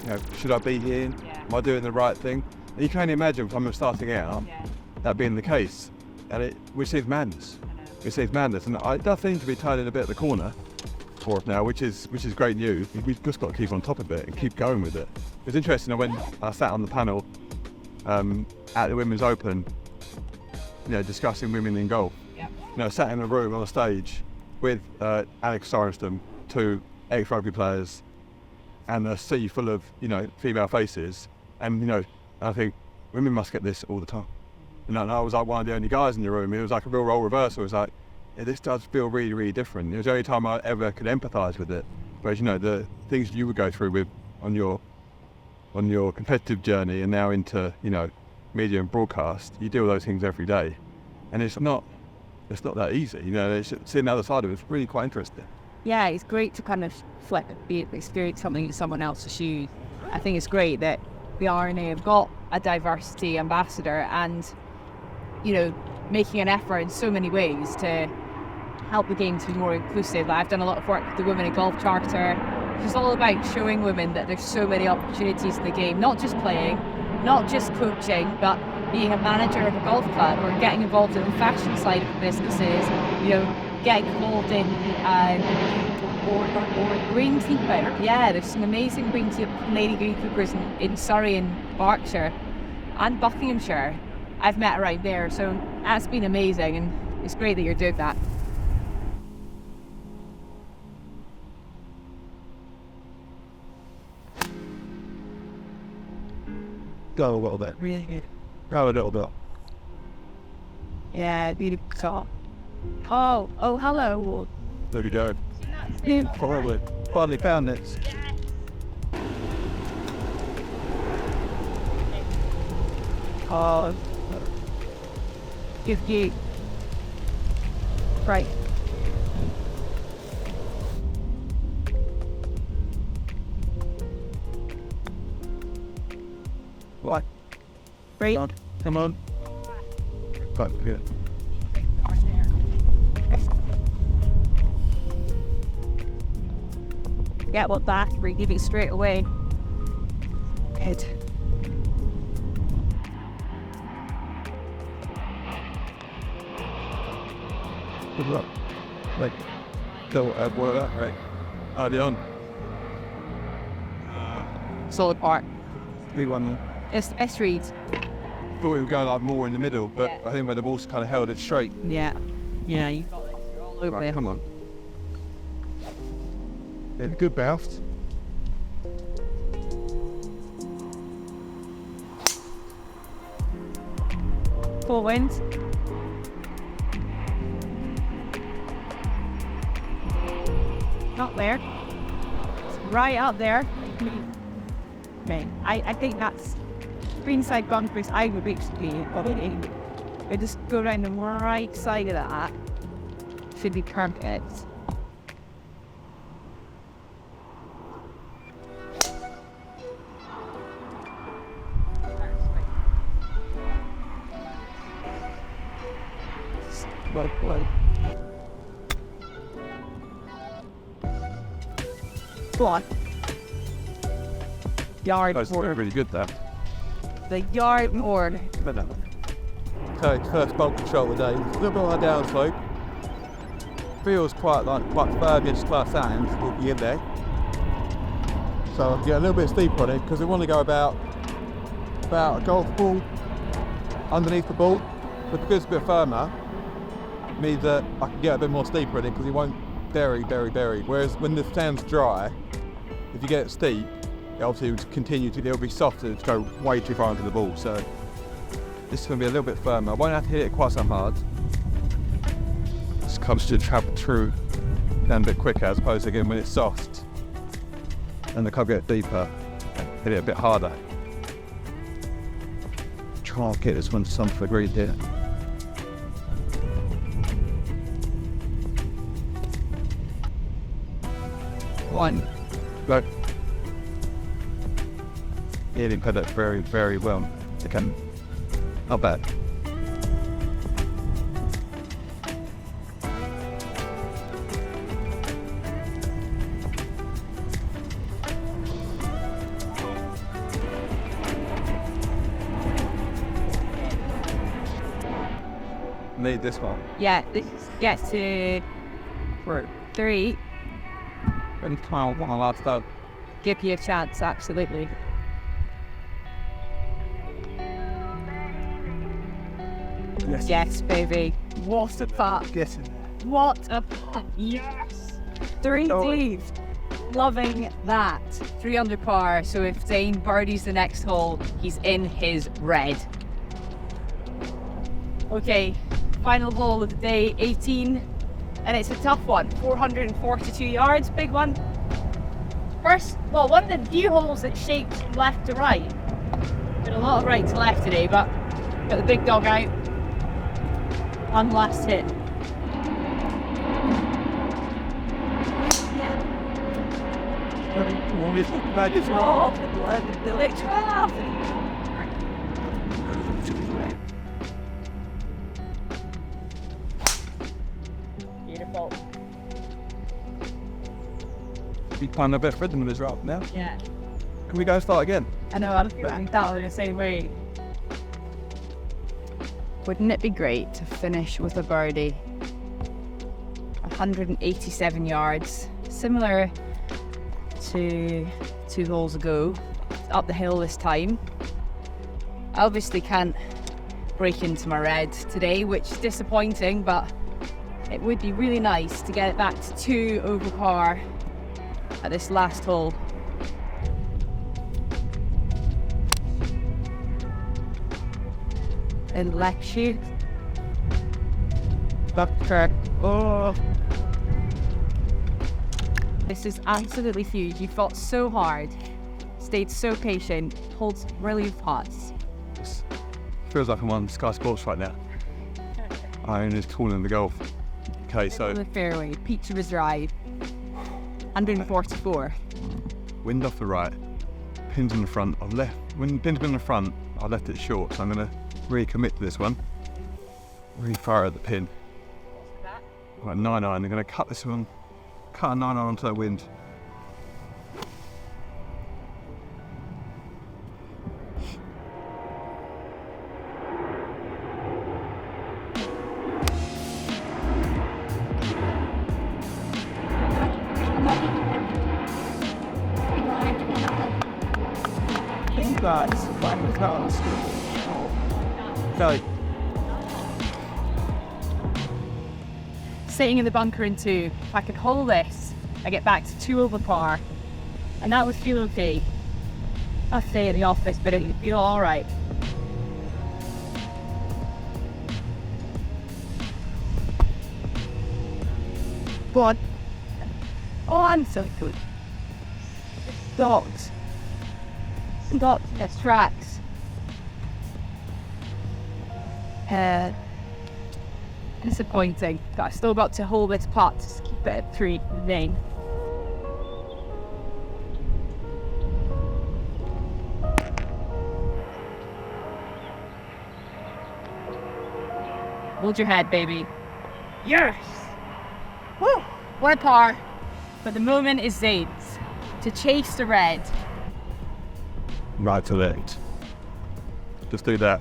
you know, should I be here? Yeah. Am I doing the right thing? And you can only imagine if I'm starting out, that being the case. And which seems madness. It seems madness. And it does seem to be turning a bit of the corner for us now, which is great news. We've just got to keep on top of it and keep going with it. It was interesting when I sat on the panel at the Women's Open, you know, discussing women in golf. Yeah. You know, sat in a room on a stage with Alex Sorenstam, 2 ex-rugby players, and a sea full of, you know, female faces. And, you know, I think women must get this all the time. And I was like one of the only guys in the room. It was like a real role reversal. It was like, yeah, this does feel really, really different. It was the only time I ever could empathise with it. Whereas, you know, the things you would go through with on your competitive journey and now into, you know, media and broadcast, you deal with those things every day. And it's not that easy. You know, seeing the other side of it is really quite interesting. Yeah, it's great to kind of flip it, experience something in someone else's shoes. I think it's great that the RNA have got a diversity ambassador and, you know, making an effort in so many ways to help the game to be more inclusive. I've done a lot of work with the Women in Golf Charter. It's all about showing women that there's so many opportunities in the game, not just playing, not just coaching, but being a manager of a golf club or getting involved in the fashion side of the businesses, you know, getting involved in or greenkeeper. Yeah, there's some amazing lady greenkeepers in Surrey and Berkshire and Buckinghamshire I've met right there, so that's been amazing and it's great that you're doing that. Go a little bit. Really good. Go a little bit. Yeah, beautiful top. Oh, hello. There you go. Yeah. Probably. Finally found it. Oh, if you right. What? Right. Come on. Quite good. Get what back, give it straight away. Good. Good luck. Like, don't add water, right? Early on. Solid part. Big one. It's the best read. Thought we were going like more in the middle, but Yeah. I think when the ball's kind of held it straight. Yeah. Yeah, you got it. You're all over Right, there. come on. Yeah, good bounce. Full wind. Not there. It's right up there. Okay, I think that's greenside bunkers. I would reach the green. I just go around the right side of that. Should be perfect. Well. Go on. Yard That's board. really good there. The yard board. Okay, first bolt control of the day. A little bit on the downslope. Feels quite firm against class sand. We'll be in there. So I'll get a little bit steeper on it because we want to go about a golf ball underneath the ball. But because it's a bit firmer, it means that I can get a bit more steeper in it because it won't bury. Whereas when the sand's dry, if you get it steep, it obviously will continue to, it'll be softer to go way too far into the ball. So this is going to be a little bit firmer. I won't have to hit it quite so hard. This comes to travel through down a bit quicker as opposed to again when it's soft and the club gets deeper, hit it a bit harder. can't get this one to some degree here. One. Go. Yeah, they put it very, very well. Okay. Not bad. Need this one. Yeah, this gets to 3. And one last time. Give you a chance, absolutely. Yes. Yes, baby. What a putt. Yes. What a putt. Yes. 3 deep. Loving that. 3 under par. So if Zane birdies the next hole, he's in his red. Okay, final hole of the day, 18. And it's a tough one. 442 yards, big one. One of the few holes that shaped from left to right. Been a lot of right to left today, but got the big dog out. One last hit. Beautiful. Be playing a bit of rhythm with this route now. Yeah. Can we go start again? I know, I'm feeling that the same way. Wouldn't it be great to finish with a birdie? 187 yards, similar to 2 holes ago. Up the hill this time. I obviously can't break into my red today, which is disappointing, but it would be really nice to get it back to 2 over par at this last hole. And Lexi. Bucker. Oh. This is absolutely huge. You fought so hard, stayed so patient, pulled brilliant putts. Feels like I'm on Sky Sports right now. Iona is calling the golf. Okay, so the fairway, Pizza Drive, 144. wind off the right, pins in the front. I've left when pins in the front. I left it short, so I'm gonna really commit to this one. Really far at the pin. Right, 9 iron. I'm gonna cut this one. Cut a 9 iron onto the wind. Okay. Sitting in the bunker in 2. If I could hold this, I get back to 2 over par, and that would feel okay. I'll stay at the office, but it would feel all right. Go on. Oh, I'm so good. Dogs. Dogs. There's tracks. Disappointing, but I've still got to hold this putt to keep it at 3 then. Hold your head, baby. Yes! Woo! What a par. But the moment is Zane's. To chase the red. Right to left. Just do that.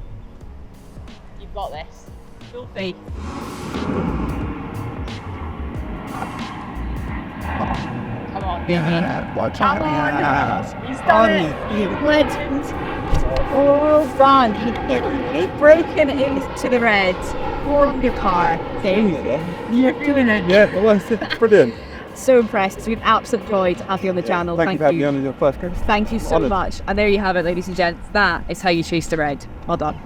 You've got this. Full faith. Come on. Come on. He's done it. Legend. Oh, done. He's broken into the red. For your car. You're doing it. Yeah, well, that's brilliant. So impressed. It's been an absolute joy to have you on the channel. Thank you for having me on your first. Thank you so Honoured. much. And there you have it, ladies and gents. That is how you chase the red. Well done.